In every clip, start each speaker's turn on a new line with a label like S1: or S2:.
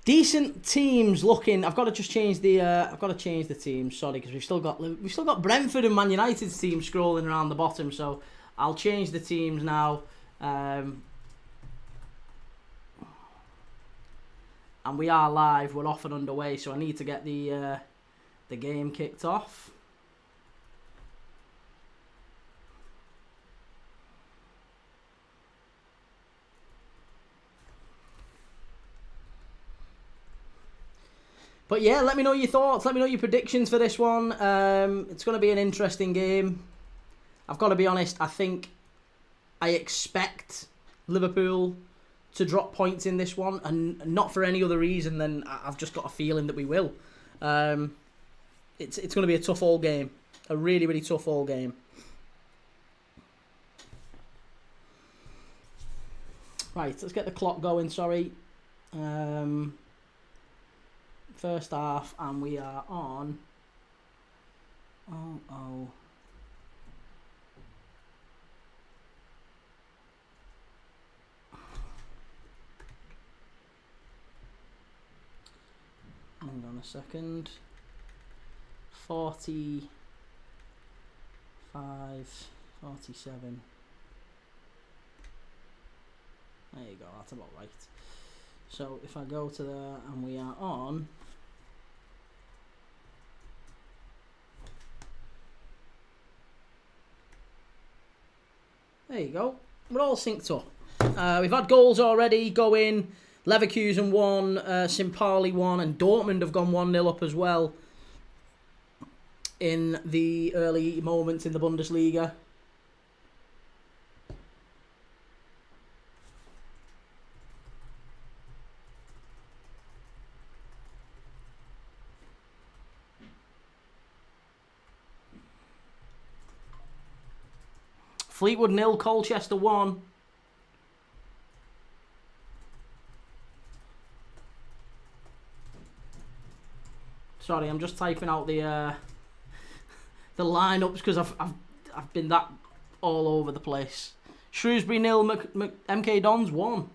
S1: Decent teams looking. I've got to just change the. I've got to change the team. Sorry, because we've still got Brentford and Man United's team scrolling around the bottom. So I'll change the teams now. And we are live. We're off and underway. So I need to get the game kicked off. But yeah, let me know your thoughts. Let me know your predictions for this one. It's going to be an interesting game. I've got to be honest. I expect Liverpool to drop points in this one, and not for any other reason than I've just got a feeling that we will. It's going to be a tough all game. A really, really tough all game. Right, let's get the clock going, sorry. First half, and we are on. Oh. Hang on a second. 45, 47. There you go, that's about right. So if I go to there and we are on. There you go. We're all synced up. We've had goals already go in. Leverkusen won, St. Pauli won, and Dortmund have gone 1-0 up as well in the early moments in the Bundesliga. Fleetwood 0, Colchester 1. Sorry, I'm just typing out the lineups because I've been that all over the place. Shrewsbury 0, MK Dons 1.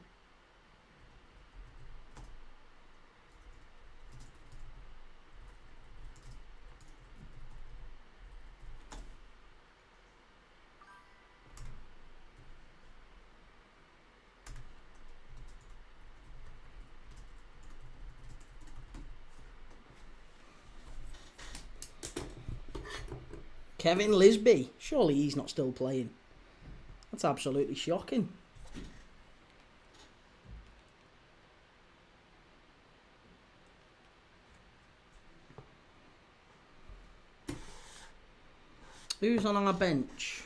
S1: Kevin Lisby. Surely he's not still playing. That's absolutely shocking. Who's on our bench?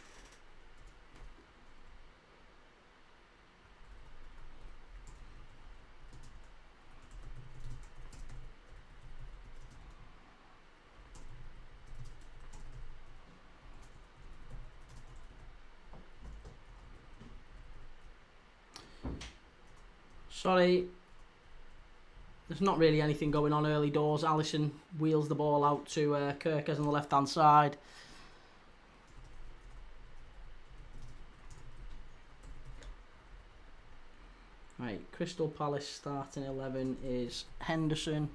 S1: Sorry, there's not really anything going on early doors. Alisson wheels the ball out to Kirkes on the left-hand side. Right, Crystal Palace starting 11 is Henderson.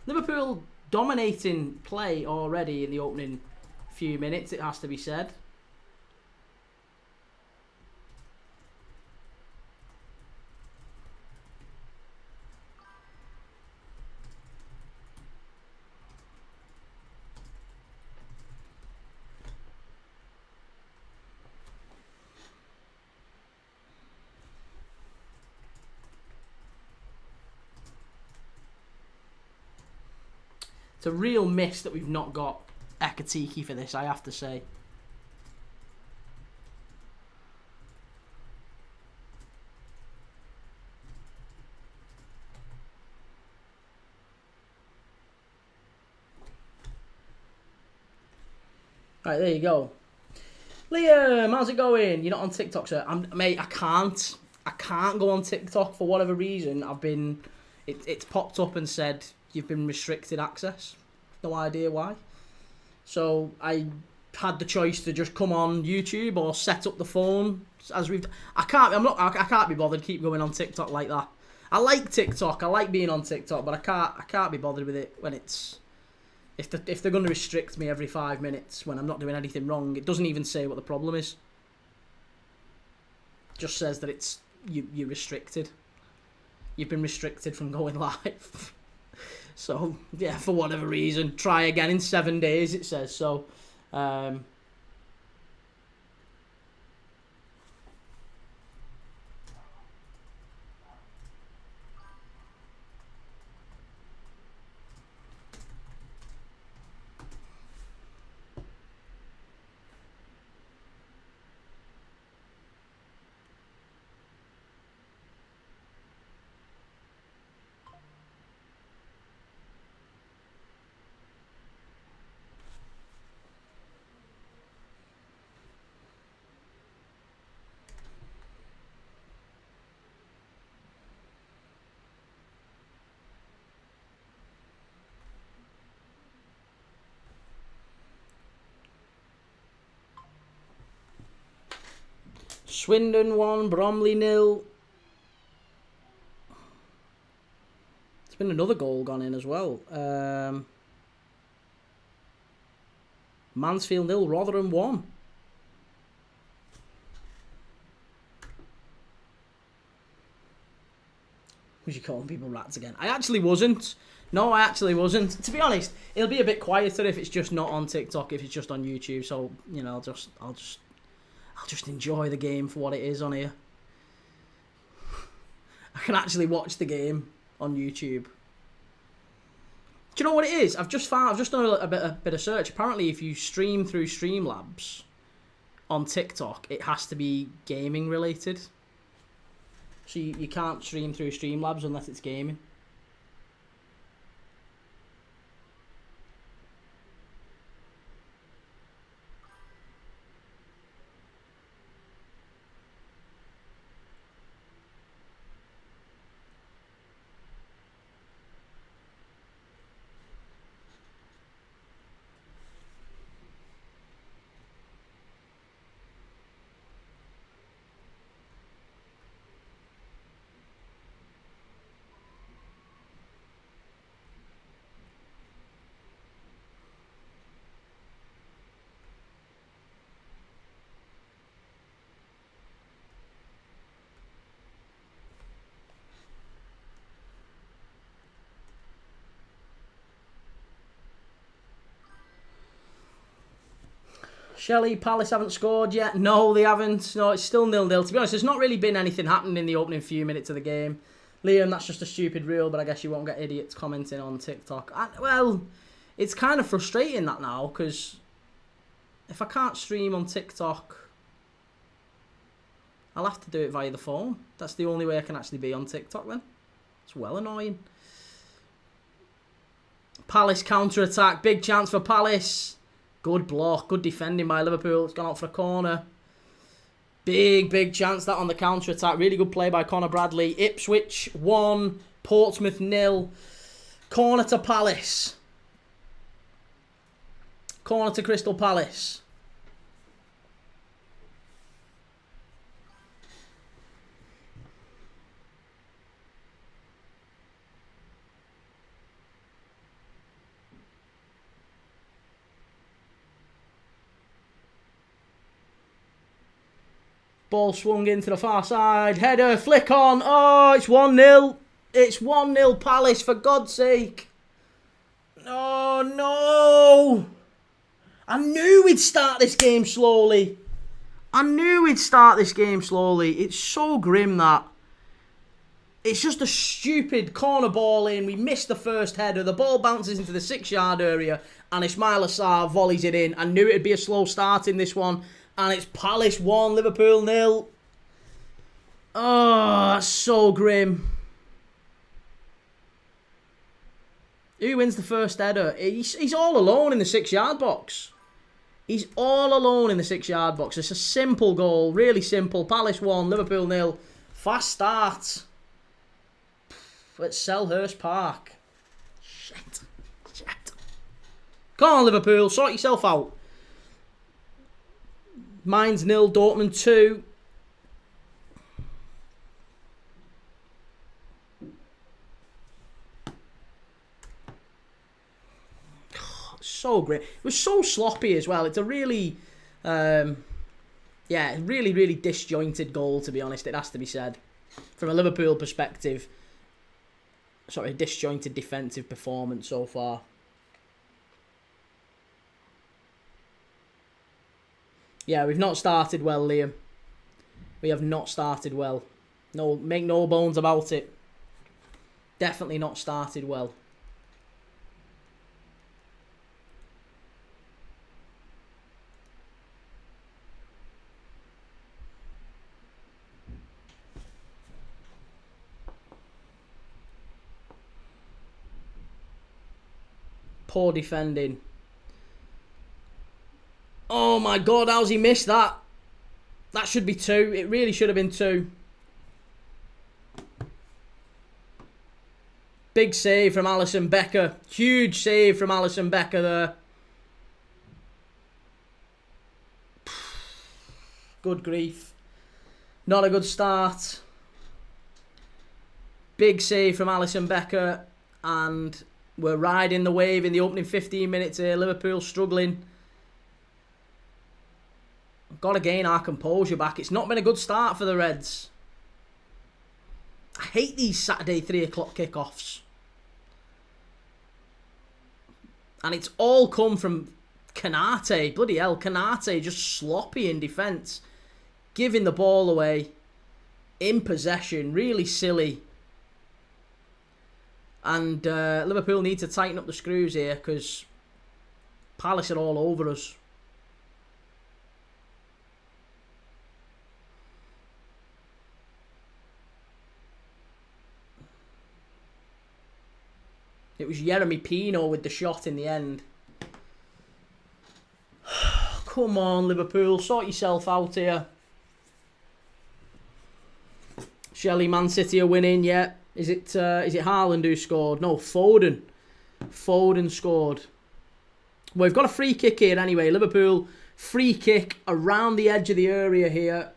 S1: Liverpool dominating play already in the opening few minutes, it has to be said. It's a real miss that we've not got Ekatike for this, I have to say. Right, there you go. Liam, how's it going? You're not on TikTok, sir? Mate, I can't go on TikTok for whatever reason. It's popped up and said you've been restricted access. No idea why. So I had the choice to just come on YouTube or set up the phone. I can't be bothered keep going on TikTok like that. I like TikTok. I like being on TikTok, but I can't be bothered with it when it's if they're going to restrict me every 5 minutes when I'm not doing anything wrong. It doesn't even say what the problem is. It just says that it's you're restricted. You've been restricted from going live. So yeah, for whatever reason, try again in 7 days. It says so. Swindon 1, Bromley 0. There's been another goal gone in as well. Mansfield 0, Rotherham 1. Was you calling people rats again? I actually wasn't. No, I actually wasn't. To be honest, it'll be a bit quieter if it's just not on TikTok, if it's just on YouTube. So, you know, I'll just enjoy the game for what it is on here. I can actually watch the game on YouTube. Do you know what it is? I've just done a bit of search. Apparently, if you stream through Streamlabs on TikTok, it has to be gaming related. So you can't stream through Streamlabs unless it's gaming. Shelley, Palace haven't scored yet. No, they haven't. No, it's still 0-0. To be honest, there's not really been anything happening in the opening few minutes of the game. Liam, that's just a stupid rule, but I guess you won't get idiots commenting on TikTok. Well, it's kind of frustrating that now, because if I can't stream on TikTok, I'll have to do it via the phone. That's the only way I can actually be on TikTok then. It's well annoying. Palace counter-attack. Big chance for Palace. Good block. Good defending by Liverpool. It's gone out for a corner. Big chance that on the counter-attack. Really good play by Connor Bradley. Ipswich 1. Portsmouth 0. Corner to Palace. Corner to Crystal Palace. Ball swung into the far side. Header, flick on. Oh, it's 1-0. It's 1-0 Palace, for God's sake. Oh, no. I knew we'd start this game slowly. It's so grim, that. It's just a stupid corner ball in. We missed the first header. The ball bounces into the 6-yard area, and Ismail Assar volleys it in. I knew it'd be a slow start in this one. And it's Palace 1, Liverpool 0. Oh, that's so grim. Who wins the first header? He's all alone in the 6-yard box. He's all alone in the 6-yard box. It's a simple goal, really simple. Palace 1, Liverpool 0. Fast start at Selhurst Park. Shit. Come on, Liverpool, sort yourself out. Mainz 0, Dortmund 2. So great. It was so sloppy as well. It's a really, really disjointed goal, to be honest. It has to be said. From a Liverpool perspective, sort of a disjointed defensive performance so far. Yeah, we've not started well, Liam. We have not started well. No, make no bones about it. Definitely not started well. Poor defending. Oh my God, how's he missed that? That should be 2. It really should have been 2. Big save from Alisson Becker. Huge save from Alisson Becker there. Good grief. Not a good start. Big save from Alisson Becker. And we're riding the wave in the opening 15 minutes here. Liverpool struggling. Got to gain our composure back. It's not been a good start for the Reds. I hate these Saturday 3 o'clock kickoffs. And it's all come from Kanate. Bloody hell, Kanate just sloppy in defence. Giving the ball away. In possession. Really silly. And Liverpool need to tighten up the screws here because Palace are all over us. It was Jeremy Pino with the shot in the end. Come on, Liverpool. Sort yourself out here. Shelley, Man City are winning, yeah. Is it Haaland who scored? No, Foden. Foden scored. Well, we've got a free kick here anyway. Liverpool, free kick around the edge of the area here.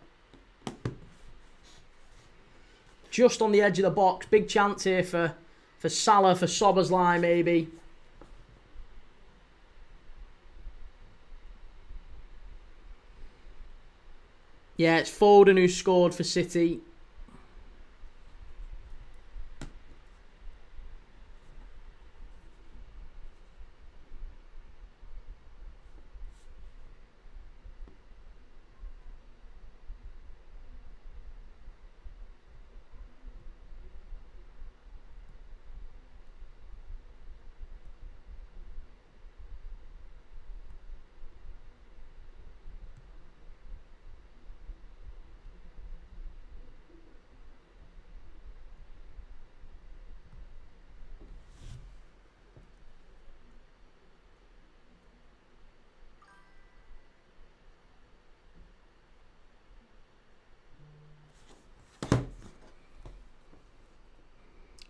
S1: Just on the edge of the box. Big chance here for Salah, for Szoboszlai maybe. Yeah, it's Foden who scored for City.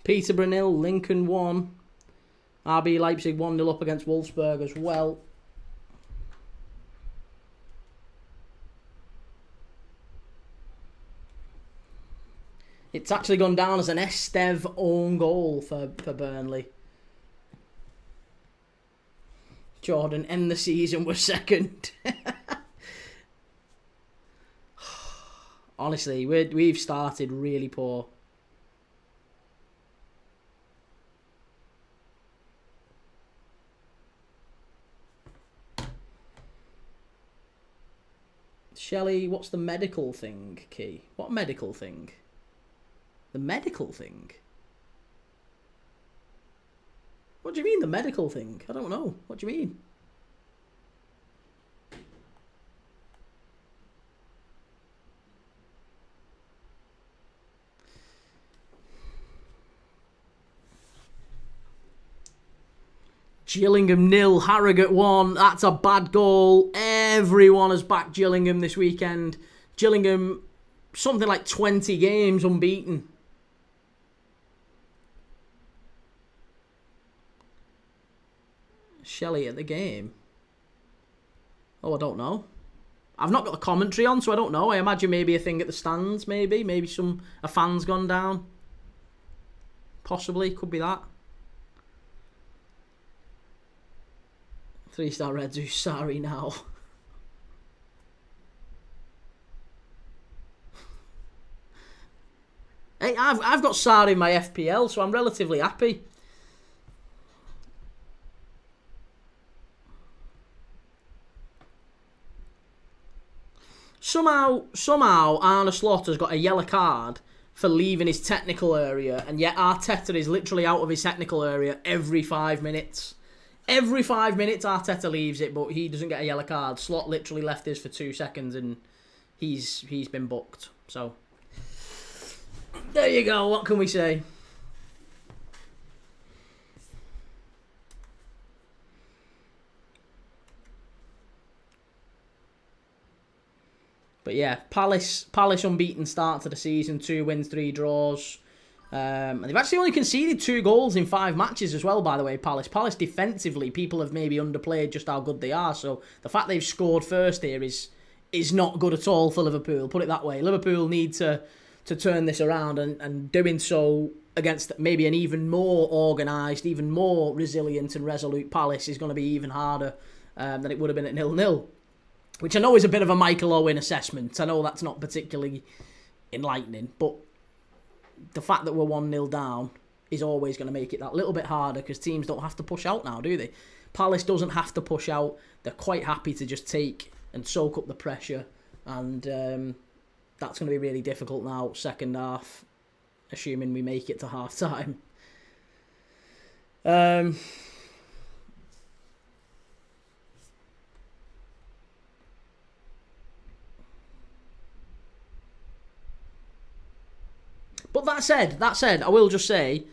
S1: Peterborough 0, Lincoln 1. RB Leipzig 1-0 up against Wolfsburg as well. It's actually gone down as an Estev own goal for Burnley. Jordan, end the season, we're second. Honestly, we've started really poor. Shelley, what's the medical thing, Key? What medical thing? The medical thing? What do you mean, the medical thing? I don't know. What do you mean? Gillingham 0, Harrogate 1. That's a bad goal. Everyone has backed Gillingham this weekend. Gillingham, something like 20 games unbeaten. Shelley at the game? Oh, I don't know. I've not got the commentary on, so I don't know. I imagine maybe a thing at the stands, maybe. Maybe a fan's gone down. Possibly, could be that. 3-star Reds, who's sorry now. Hey, I've got Sarr in my FPL, so I'm relatively happy. Somehow Arne Slotter's got a yellow card for leaving his technical area, and yet Arteta is literally out of his technical area every 5 minutes. Every 5 minutes Arteta leaves it, but he doesn't get a yellow card. Slot literally left his for 2 seconds, and he's been booked. So there you go. What can we say? But yeah, Palace unbeaten start to the season, 2 wins, 3 draws. And they've actually only conceded 2 goals in 5 matches as well, by the way, Palace. Palace defensively, people have maybe underplayed just how good they are. So the fact they've scored first here is not good at all for Liverpool, put it that way. Liverpool need to turn this around, and doing so against maybe an even more organised, even more resilient and resolute Palace is going to be even harder than it would have been at 0-0. Which I know is a bit of a Michael Owen assessment. I know that's not particularly enlightening, but the fact that we're 1-0 down is always going to make it that little bit harder, because teams don't have to push out now, do they? Palace doesn't have to push out. They're quite happy to just take and soak up the pressure, and that's going to be really difficult now, second half, assuming we make it to half-time. But that said, I will just say,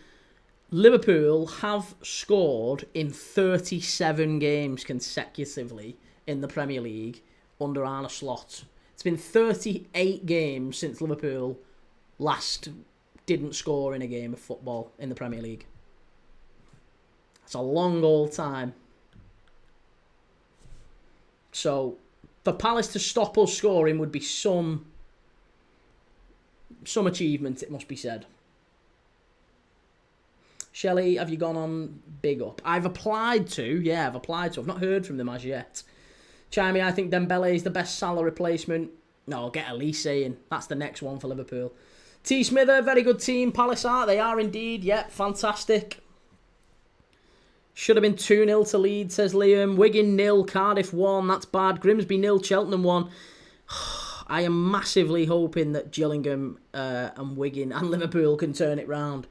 S1: Liverpool have scored in 37 games consecutively in the Premier League under Arne Slot. It's been 38 games since Liverpool last didn't score in a game of football in the Premier League. That's a long old time. So, for Palace to stop us scoring would be some achievement, it must be said. Shelley, have you gone on Big Up? I've applied to. I've not heard from them as yet. Chimey, I think Dembele is the best Salah replacement. No, get Elise in. That's the next one for Liverpool. T. Smither, very good team. Palace are. They are indeed. Yep, fantastic. Should have been 2-0 to Leeds, says Liam. Wigan 0, Cardiff 1. That's bad. Grimsby 0, Cheltenham 1. I am massively hoping that Gillingham and Wigan and Liverpool can turn it round.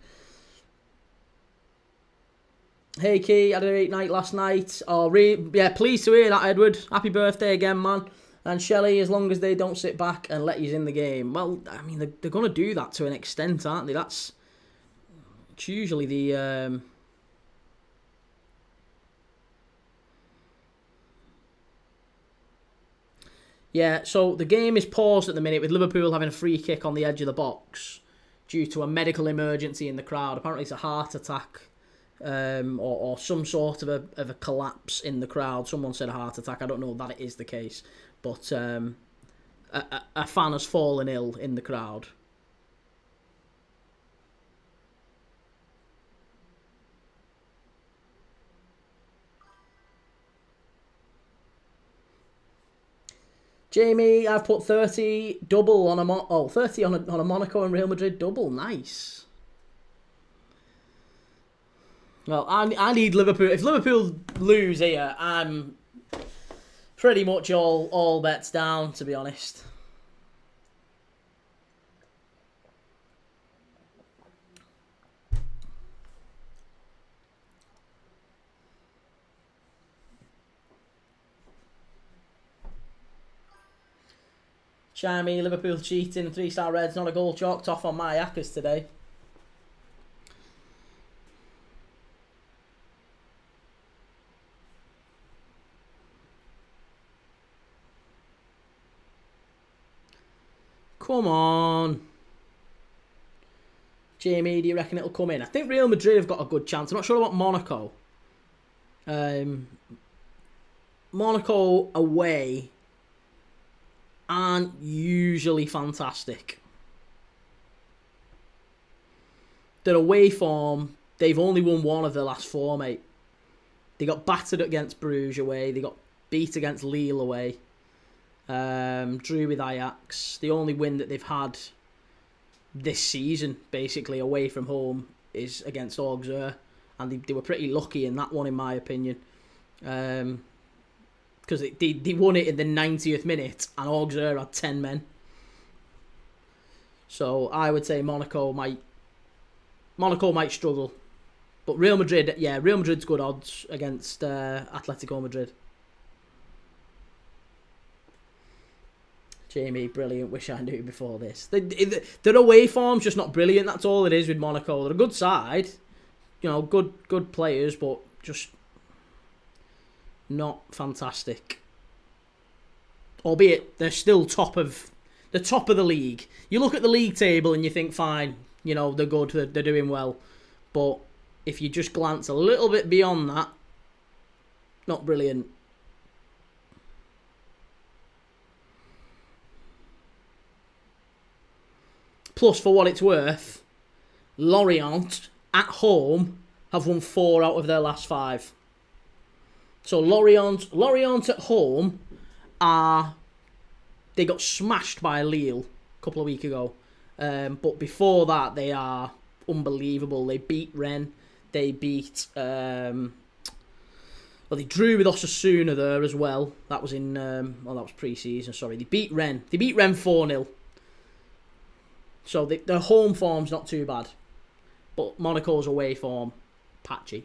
S1: Hey Key, had a great night last night. Pleased to hear that, Edward. Happy birthday again, man. And Shelley, as long as they don't sit back and let you in the game. Well, I mean, they're going to do that to an extent, aren't they? It's usually the... Yeah, so the game is paused at the minute with Liverpool having a free kick on the edge of the box due to a medical emergency in the crowd. Apparently it's a heart attack or some sort of a collapse in the crowd. Someone said a heart attack. I don't know that it is the case. But a fan has fallen ill in the crowd. Jamie, I've put 30 double on a 30 on a Monaco and Real Madrid double. Nice. Well, I need Liverpool. If Liverpool lose here, I'm pretty much all bets down, to be honest. Chimey, Liverpool cheating, and 3-star Reds, not a goal chalked off on my Hackers today. Come on. Jamie, do you reckon it'll come in? I think Real Madrid have got a good chance. I'm not sure about Monaco. Monaco away aren't usually fantastic. Their away form, they've only won one of their last four, mate. They got battered against Bruges away. They got beat against Lille away. Drew with Ajax. The only win that they've had this season, basically, away from home, is against Auxerre. And they were pretty lucky in that one, in my opinion. Because they won it in the 90th minute, and Auxerre had 10 men. So I would say Monaco might struggle. But Real Madrid's good odds against Atletico Madrid. Jamie, brilliant. Wish I knew before this. Their away form's just not brilliant. That's all it is with Monaco. They're a good side, good players, but just not fantastic. Albeit they're still top of the league. You look at the league table and you think, fine, they're good, they're doing well. But if you just glance a little bit beyond that, not brilliant. Plus, for what it's worth, Lorient at home have won 4 out of their last 5. So Lorient at home they got smashed by Lille a couple of weeks ago. But before that, they are unbelievable. They beat Rennes. They beat they drew with Osasuna there as well. That was in that was pre-season. Sorry, they beat Rennes. They beat Rennes 4-0. So their home form's not too bad, but Monaco's away form patchy.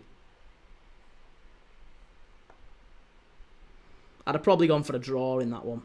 S1: I'd have probably gone for a draw in that one.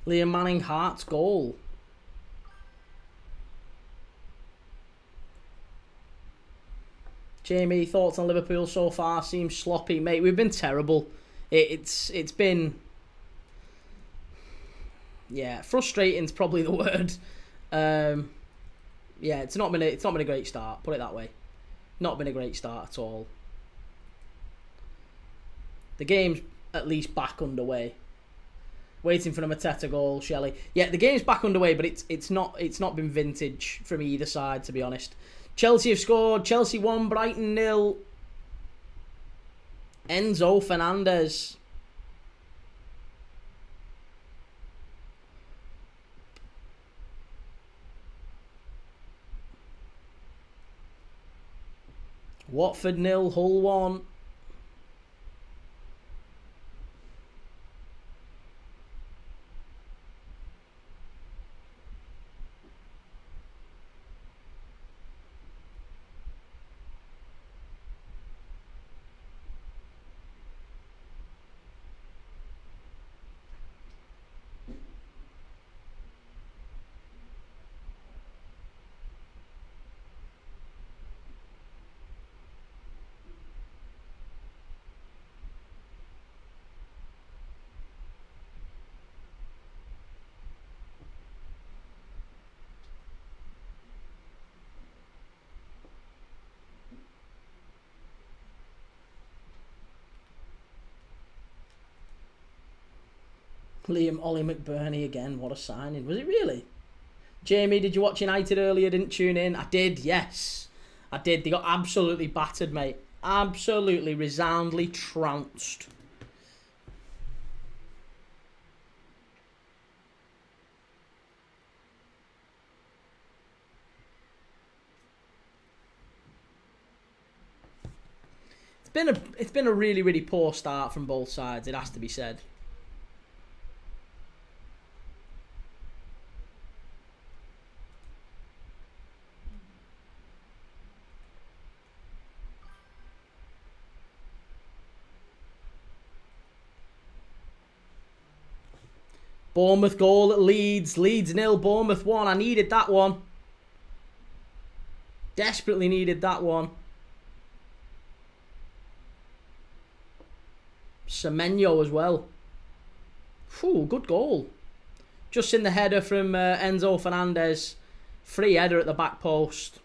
S1: Liam Manning Hart's goal. Jamie, thoughts on Liverpool so far? Seems sloppy, mate. We've been terrible. It's been, frustrating's probably the word. It's not been a great start. Put it that way. Not been a great start at all. The game's at least back underway. Waiting for a Mateta goal, Shelley. Yeah, the game's back underway, but it's not been vintage from either side, to be honest. Chelsea have scored. Chelsea 1, Brighton 0. Enzo Fernandez. Watford 0, Hull 1. Liam Ollie McBurney again. What a signing. Was it really? Jamie, did you watch United earlier? Didn't tune in? I did, yes. I did. They got absolutely battered, mate. Absolutely, resoundingly trounced. It's been a really, really poor start from both sides, it has to be said. Bournemouth goal at Leeds. Leeds 0, Bournemouth 1. I needed that one. Desperately needed that one. Semenyo as well. Phew, good goal. Just in the header from Enzo Fernandez. Free header at the back post.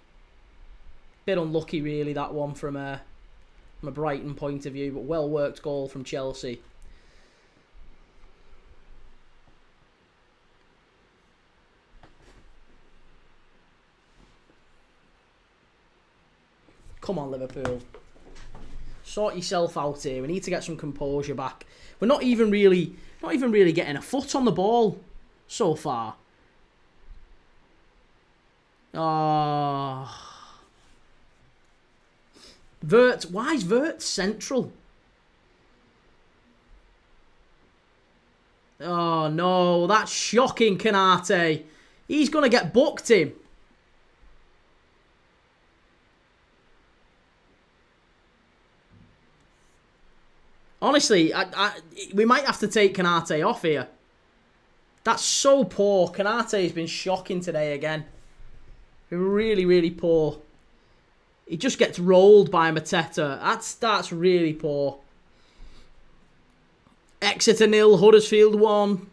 S1: Bit unlucky really, that one from a Brighton point of view, but well worked goal from Chelsea. Come on, Liverpool. Sort yourself out here. We need to get some composure back. We're not even really getting a foot on the ball so far. Oh. Vert. Why is Vert central? Oh no, that's shocking, Canate. He's gonna get booked him. Honestly, we might have to take Canate off here. That's so poor. Canate has been shocking today again. Really, really poor. He just gets rolled by Mateta. That's really poor. Exeter 0, Huddersfield 1.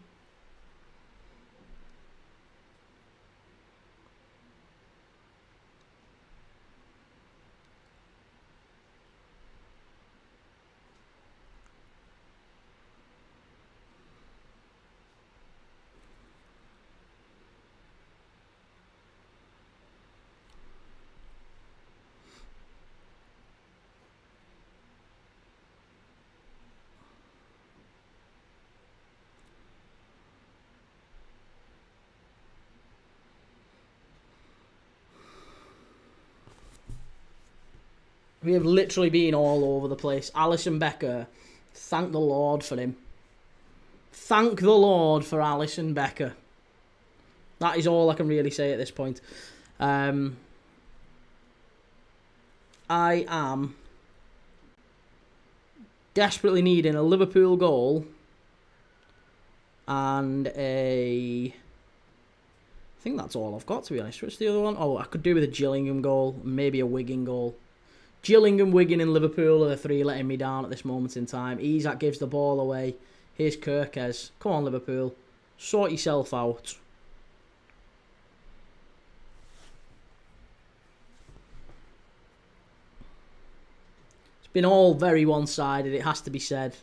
S1: We have literally been all over the place. Alisson Becker, thank the Lord for him. Thank the Lord for Alisson Becker. That is all I can really say at this point. I am desperately needing a Liverpool goal and I think that's all I've got, to be honest. What's the other one? Oh, I could do with a Gillingham goal, maybe a Wigan goal. Gillingham, Wigan and Liverpool are the three letting me down at this moment in time. Isak gives the ball away. Here's Kirkes. Come on, Liverpool. Sort yourself out. It's been all very one-sided, it has to be said.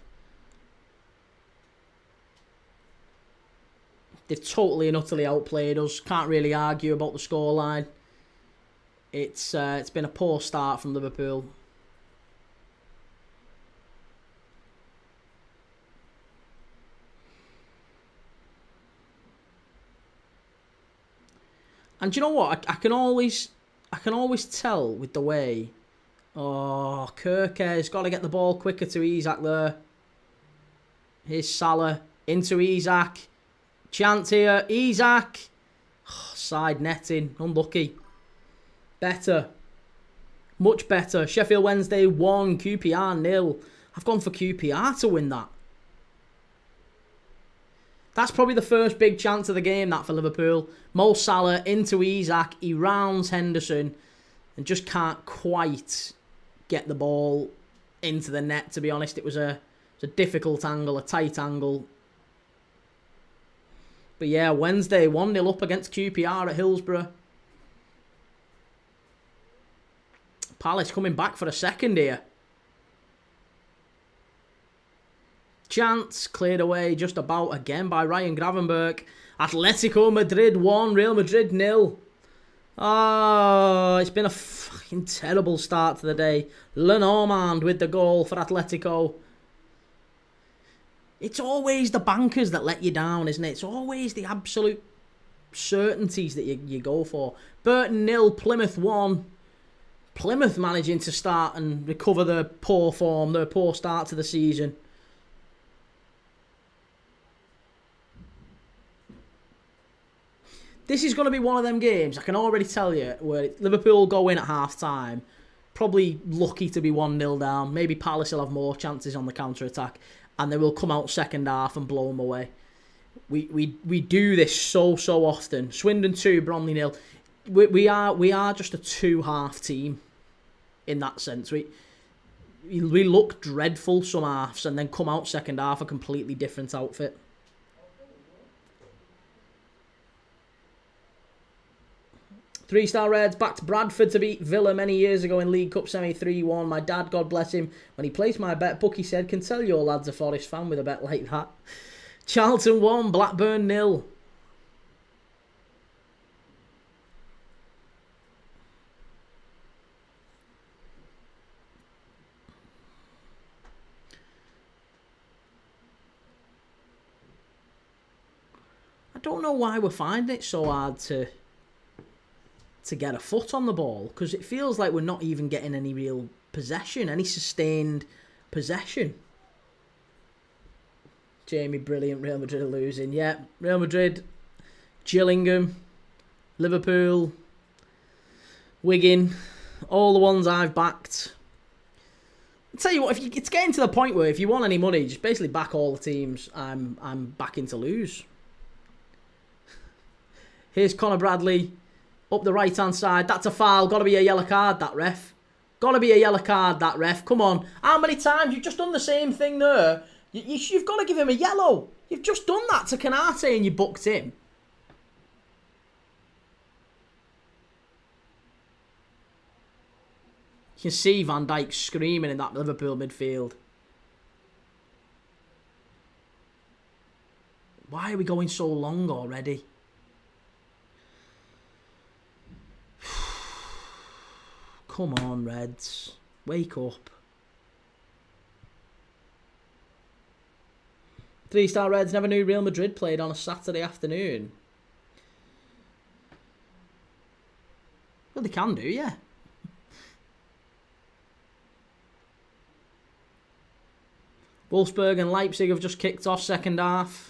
S1: They've totally and utterly outplayed us. Can't really argue about the scoreline. It's been a poor start from Liverpool. And do you know what? I can always tell with the way. Oh, Kirke's got to get the ball quicker to Isak there. Here's Salah into Isak. Chance here, Isak. Oh, side netting, unlucky. Better. Much better. Sheffield Wednesday 1, QPR 0. I've gone for QPR to win that. That's probably the first big chance of the game, that for Liverpool. Mo Salah into Isak. He rounds Henderson and just can't quite get the ball into the net, to be honest. It was a difficult angle, a tight angle. But yeah, Wednesday 1-0 up against QPR at Hillsborough. Palace coming back for a second here. Chance cleared away just about again by Ryan Gravenberch. Atletico Madrid 1, Real Madrid 0. Oh, it's been a fucking terrible start to the day. Lenormand with the goal for Atletico. It's always the bankers that let you down, isn't it? It's always the absolute certainties that you go for. Burton 0, Plymouth 1. Plymouth managing to start and recover their poor form, their poor start to the season. This is going to be one of them games, I can already tell you, where Liverpool go in at half-time, probably lucky to be 1-0 down. Maybe Palace will have more chances on the counter-attack, and they will come out second half and blow them away. We do this so often. Swindon 2, Bromley 0. We are just a two-half team in that sense. We look dreadful some halves and then come out second half a completely different outfit. Three-star Reds back to Bradford to beat Villa many years ago in League Cup semi 3-1. My dad, God bless him, when he placed my bet, Bookie said, "Can tell your lad's a Forest fan with a bet like that." Charlton 1, Blackburn 0. I don't know why we're finding it so hard to get a foot on the ball, because it feels like we're not even getting any real possession, any sustained possession. Jamie, brilliant. Real Madrid are losing. Yeah, Real Madrid, Gillingham, Liverpool, Wigan, all the ones I've backed. I'll tell you what, it's getting to the point where if you want any money, just basically back all the teams I'm backing to lose. Here's Conor Bradley. Up the right-hand side. That's a foul. Got to be a yellow card, that ref. Got to be a yellow card, that ref. Come on. How many times? You've just done the same thing there. You've got to give him a yellow. You've just done that to Canate and you booked him. You can see Van Dijk screaming in that Liverpool midfield. Why are we going so long already? Come on, Reds. Wake up. Three-star Reds never knew Real Madrid played on a Saturday afternoon. Well, they can do, yeah. Wolfsburg and Leipzig have just kicked off second half.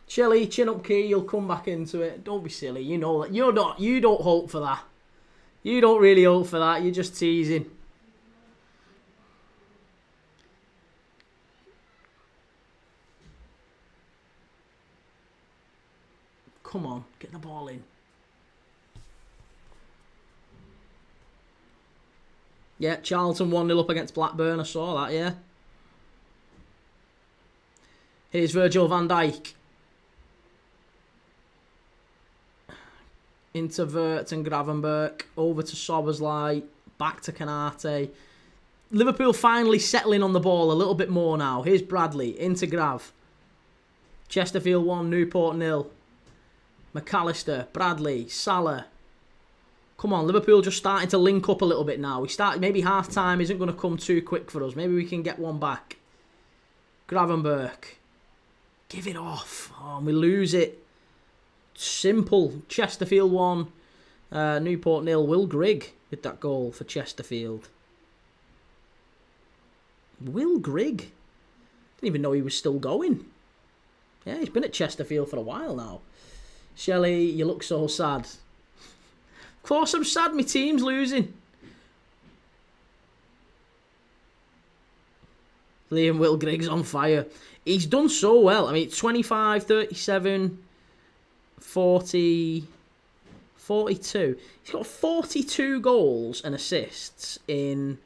S1: Shelley, chin up key, you'll come back into it. Don't be silly, you know that. You don't hope for that. You don't really hope for that, you're just teasing. Come on, get the ball in. Yeah, Charlton 1-0 up against Blackburn, I saw that, yeah. Here's Virgil van Dijk. Into Vert and Gravenberch, over to Sobersley, back to Canate. Liverpool finally settling on the ball a little bit more now. Here's Bradley, into Grav. Chesterfield 1, Newport 0. McAllister, Bradley, Salah. Come on, Liverpool just starting to link up a little bit now. Maybe half-time isn't going to come too quick for us. Maybe we can get one back. Gravenberch. Give it off. Oh, and we lose it. Simple. Chesterfield 1, Newport 0. Will Grigg with that goal for Chesterfield. Will Grigg? Didn't even know he was still going. Yeah, he's been at Chesterfield for a while now. Shelley, you look so sad. Of course I'm sad, my team's losing. Liam Will Grigg's on fire. He's done so well. I mean, 25, 37... 40, 42. He's got 42 goals and assists in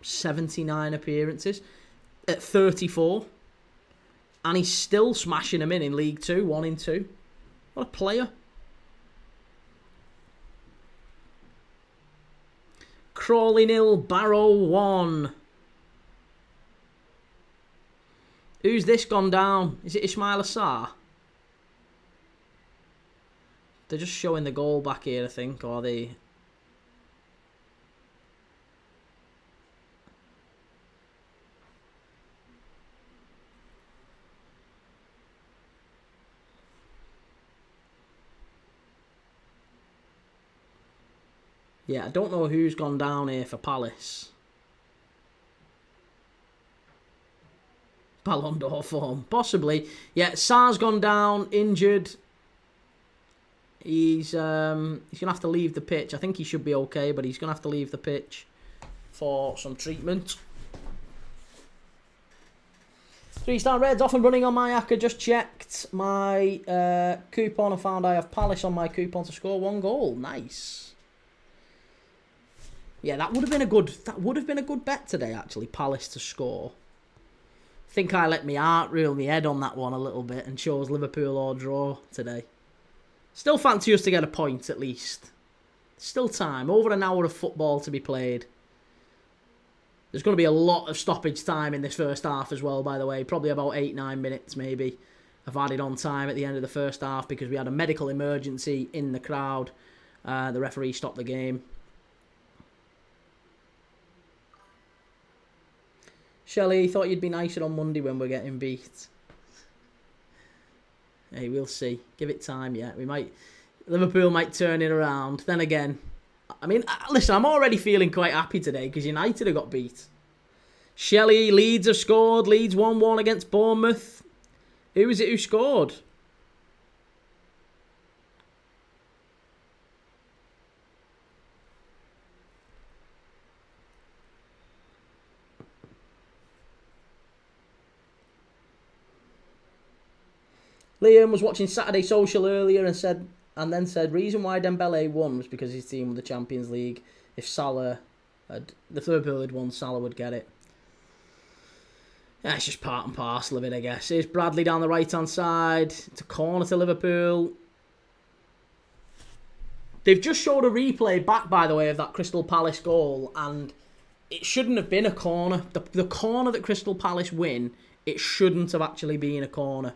S1: 79 appearances at 34. And he's still smashing them in League 2, 1 in 2. What a player. Crawley 0, Barrow 1. Who's this gone down? Is it Ismail Assar? They're just showing the goal back here, I think, or they... Yeah, I don't know who's gone down here for Palace. Ballon d'Or form, possibly. Yeah, Sarr's gone down, injured. He's gonna have to leave the pitch. I think he should be okay, but he's gonna have to leave the pitch for some treatment. 3-star Reds off and running on my hacker. Just checked my coupon and found I have Palace on my coupon to score 1 goal. Nice. Yeah, that would have been a good bet today. Actually, Palace to score. I think I let my heart rule my head on that one a little bit and chose Liverpool or draw today. Still fancy us to get a point at least. Still time. Over an hour of football to be played. There's going to be a lot of stoppage time in this first half as well, by the way. Probably about 8-9 minutes maybe of added on time at the end of the first half because we had a medical emergency in the crowd. The referee stopped the game. Shelley, thought you'd be nicer on Monday when we're getting beat. Hey, we'll see. Give it time, yeah. Liverpool might turn it around. Then again, I mean, listen, I'm already feeling quite happy today because United have got beat. Shelley, Leeds have scored. Leeds 1-1 against Bournemouth. Who is it who scored? Liam was watching Saturday Social earlier and then said reason why Dembele won was because his team won the Champions League. If Liverpool had won, Salah would get it. Yeah, it's just part and parcel of it, I guess. Here's Bradley down the right-hand side. It's a corner to Liverpool. They've just showed a replay back, by the way, of that Crystal Palace goal, and it shouldn't have been a corner. The corner that Crystal Palace win, it shouldn't have actually been a corner.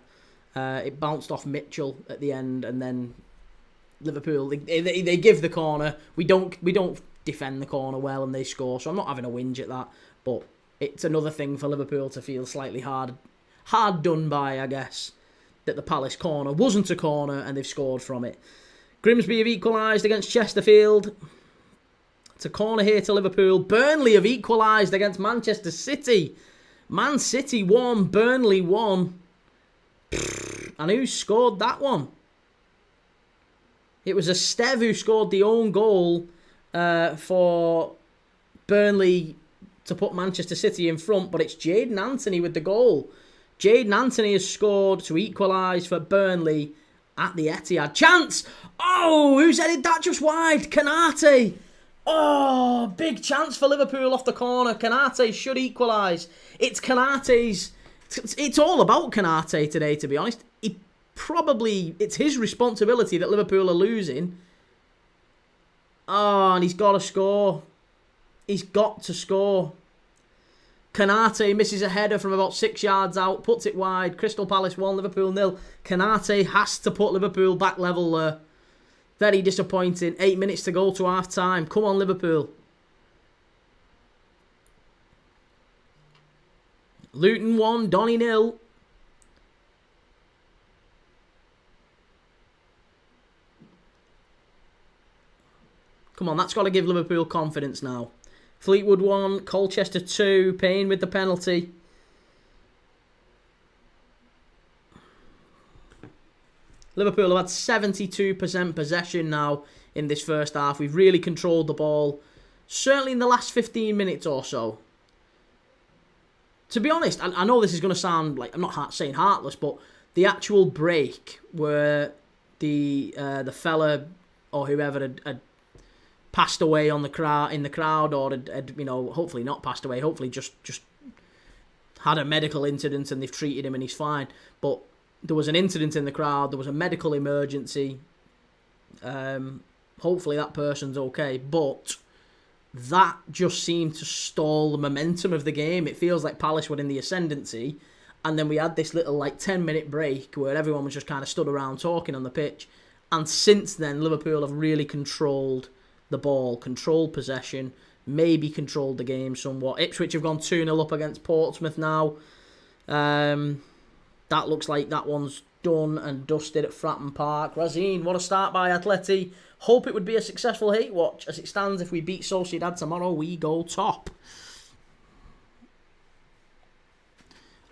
S1: It bounced off Mitchell at the end, and then Liverpool they give the corner. We don't defend the corner well, and they score. So I'm not having a whinge at that, but it's another thing for Liverpool to feel slightly hard done by, I guess, that the Palace corner wasn't a corner and they've scored from it. Grimsby have equalised against Chesterfield. It's a corner here to Liverpool. Burnley have equalised against Manchester City. Man City 1, Burnley 1. And who scored that one? It was Esteve who scored the own goal for Burnley to put Manchester City in front, but it's Jadon Anthony with the goal. Jadon Anthony has scored to equalise for Burnley at the Etihad. Chance! Oh, who's headed that just wide? Kanate! Oh, big chance for Liverpool off the corner. Kanate should equalise. It's Kanate's... It's all about Kanate today, to be honest. It's his responsibility that Liverpool are losing. Oh, and he's got to score. He's got to score. Kanate misses a header from about 6 yards out, puts it wide. Crystal Palace 1, Liverpool 0. Kanate has to put Liverpool back level there. Very disappointing. 8 minutes to go to half time. Come on, Liverpool. Luton 1, Donny 0. Come on, that's got to give Liverpool confidence now. Fleetwood 1, Colchester 2, Payne with the penalty. Liverpool have had 72% possession now in this first half. We've really controlled the ball, certainly in the last 15 minutes or so. To be honest, I know this is going to sound like, I'm not saying heartless, but the actual break where the fella or whoever had passed away in the crowd, or had hopefully not passed away, hopefully just had a medical incident and they've treated him and he's fine. But there was an incident in the crowd, there was a medical emergency. Hopefully that person's okay, but that just seemed to stall the momentum of the game. It feels like Palace were in the ascendancy, and then we had this little 10-minute break where everyone was just kind of stood around talking on the pitch. And since then, Liverpool have really controlled the ball, controlled possession, maybe controlled the game somewhat. Ipswich have gone 2-0 up against Portsmouth now. That looks like that one's done and dusted at Fratton Park. Razine, what a start by Atleti. Hope it would be a successful hate watch. As it stands, if we beat Sociedad tomorrow, we go top.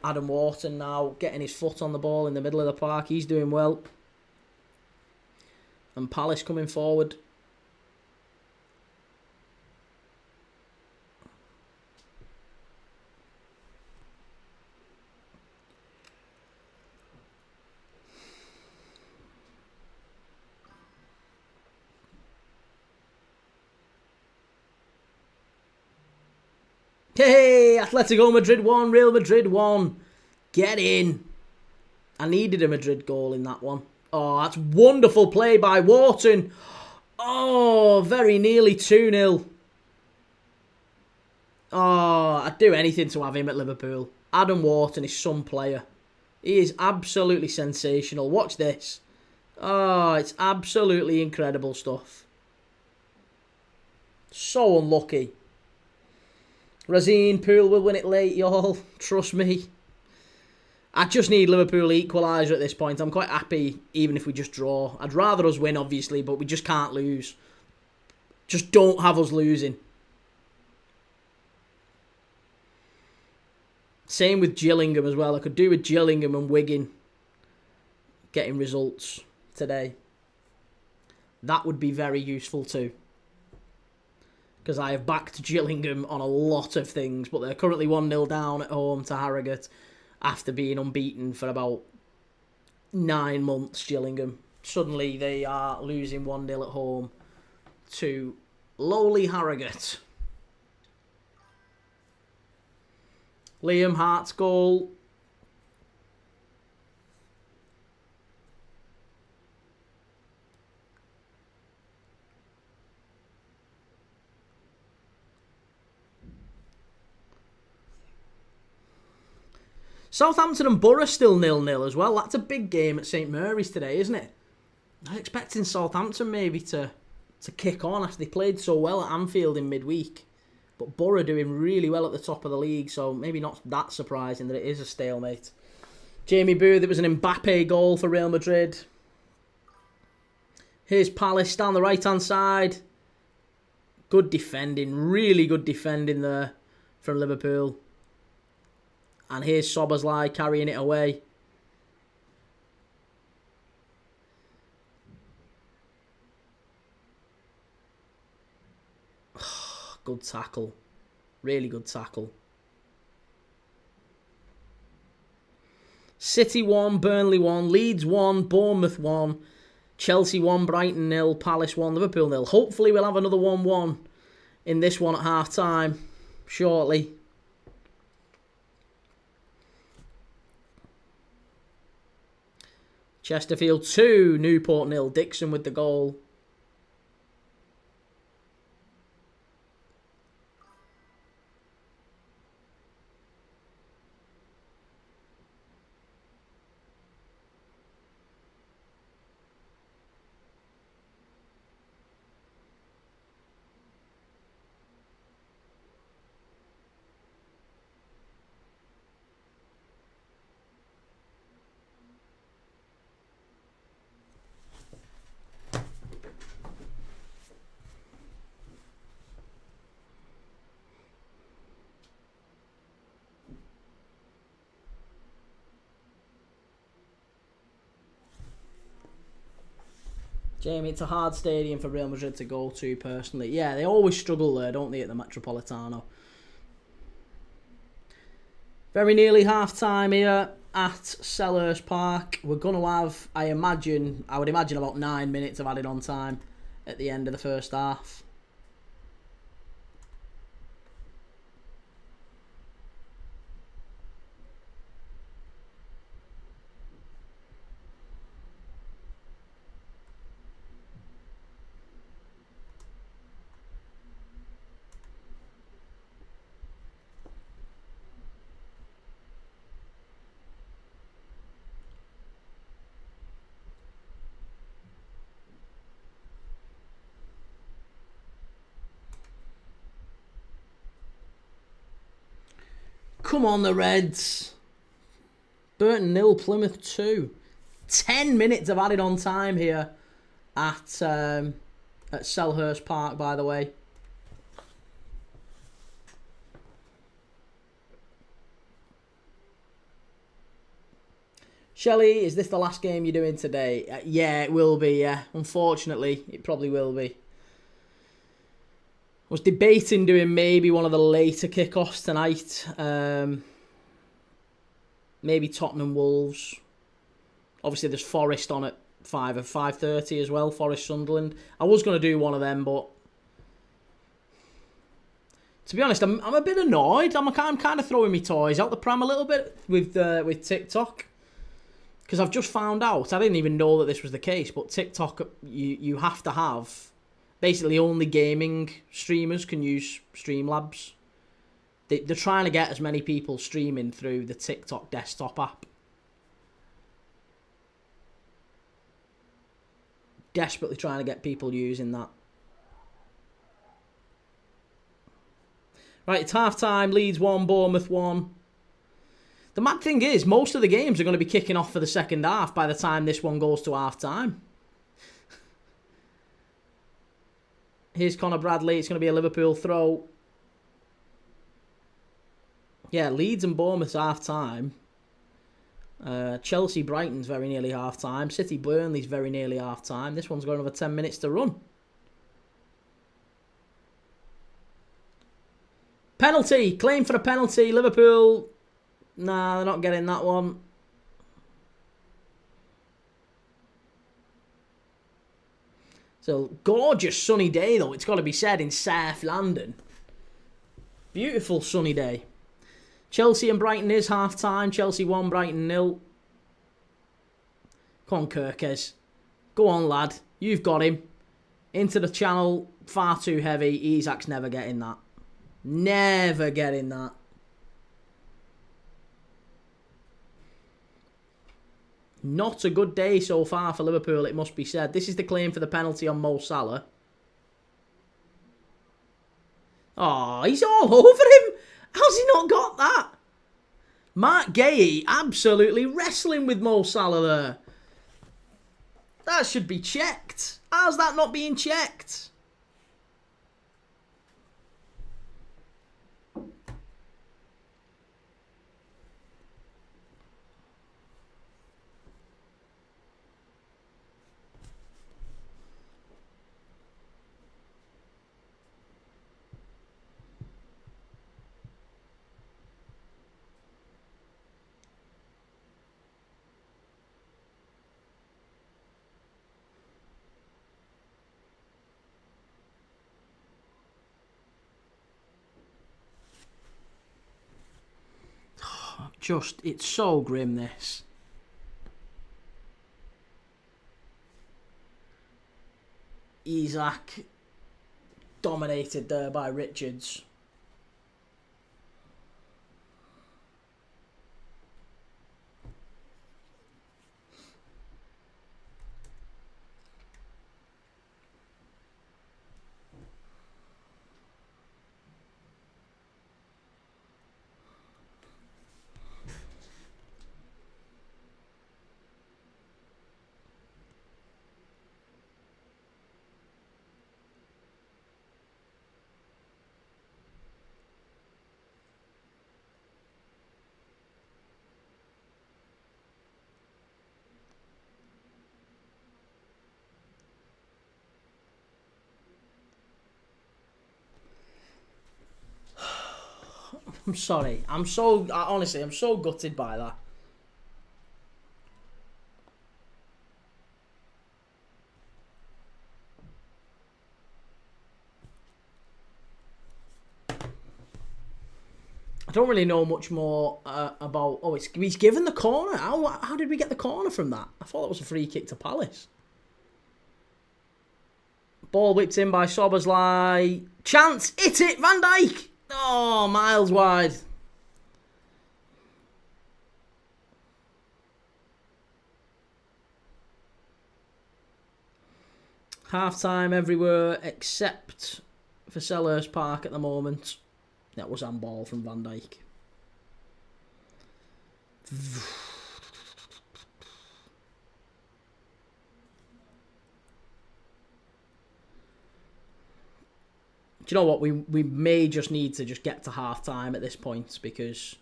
S1: Adam Wharton now getting his foot on the ball in the middle of the park. He's doing well. And Palace coming forward. Hey, Atletico Madrid 1, Real Madrid 1. Get in. I needed a Madrid goal in that one. Oh, that's wonderful play by Wharton. Oh, very nearly 2-0. Oh, I'd do anything to have him at Liverpool. Adam Wharton is some player. He is absolutely sensational. Watch this. Oh, it's absolutely incredible stuff. So unlucky. Razine, Poole will win it late, y'all. Trust me. I just need Liverpool equaliser at this point. I'm quite happy even if we just draw. I'd rather us win, obviously, but we just can't lose. Just don't have us losing. Same with Gillingham as well. I could do with Gillingham and Wigan getting results today. That would be very useful too. Because I have backed Gillingham on a lot of things, but they're currently 1-0 down at home to Harrogate after being unbeaten for about 9 months, Gillingham. Suddenly they are losing 1-0 at home to lowly Harrogate. Liam Hart's goal. Southampton and Borough still 0-0 as well. That's a big game at St Mary's today, isn't it? I'm expecting Southampton maybe to kick on after they played so well at Anfield in midweek. But Borough doing really well at the top of the league, so maybe not that surprising that it is a stalemate. Jamie Booth, it was an Mbappe goal for Real Madrid. Here's Palace down the right-hand side. Good defending, really good defending there from Liverpool. And here's Soberslai carrying it away. Good tackle. Really good tackle. City 1, Burnley 1, Leeds 1, Bournemouth 1, Chelsea 1, Brighton 0, Palace 1, Liverpool 0. Hopefully we'll have another 1-1 in this one at half-time shortly. Chesterfield 2, Newport 0. Dixon with the goal. Jamie, it's a hard stadium for Real Madrid to go to, personally. Yeah, they always struggle there, don't they, at the Metropolitano. Very nearly half-time here at Selhurst Park. We're going to have, I would imagine about 9 minutes of added on time at the end of the first half. Come on, the Reds. Burton 0, Plymouth 2. 10 minutes of added on time here at Selhurst Park, by the way. Shelley, is this the last game you're doing today? Yeah, it will be, yeah. Unfortunately, it probably will be. I was debating doing maybe one of the later kickoffs tonight. Maybe Tottenham Wolves. Obviously, there's Forest on at 5:30 as well. Forest Sunderland. I was going to do one of them, but to be honest, I'm a bit annoyed. I'm kind of throwing my toys out the pram a little bit with TikTok, because I've just found out. I didn't even know that this was the case, but TikTok, you have to have, basically only gaming streamers can use Streamlabs. They're trying to get as many people streaming through the TikTok desktop app. Desperately trying to get people using that. Right, it's half-time. Leeds 1, Bournemouth 1. The mad thing is, most of the games are going to be kicking off for the second half by the time this one goes to half-time. Here's Conor Bradley. It's going to be a Liverpool throw. Yeah, Leeds and Bournemouth's half-time. Chelsea Brighton's very nearly half-time. City Burnley's very nearly half-time. This one's got another 10 minutes to run. Penalty. Claim for a penalty. Liverpool. Nah, they're not getting that one. So, gorgeous sunny day, though. It's got to be said, in South London. Beautiful sunny day. Chelsea and Brighton is half-time. Chelsea 1, Brighton 0. Come on, Kirkes. Go on, lad. You've got him. Into the channel. Far too heavy. Isak's never getting that. Never getting that. Not a good day so far for Liverpool, it must be said. This is the claim for the penalty on Mo Salah. Oh, he's all over him. How's he not got that? Mark Gay absolutely wrestling with Mo Salah there. That should be checked. How's that not being checked? It's so grim, this. Isak dominated there by Richards. I'm sorry. Honestly, I'm so gutted by that. I don't really know much more about... Oh, he's given the corner. How did we get the corner from that? I thought that was a free kick to Palace. Ball whipped in by Szoboszlai. Chance! Hit it! Van Dijk! Oh, miles wide. Half-time everywhere except for Selhurst Park at the moment. That was handball from Van Dijk. Do you know what? We may just need to just get to half time at this point, because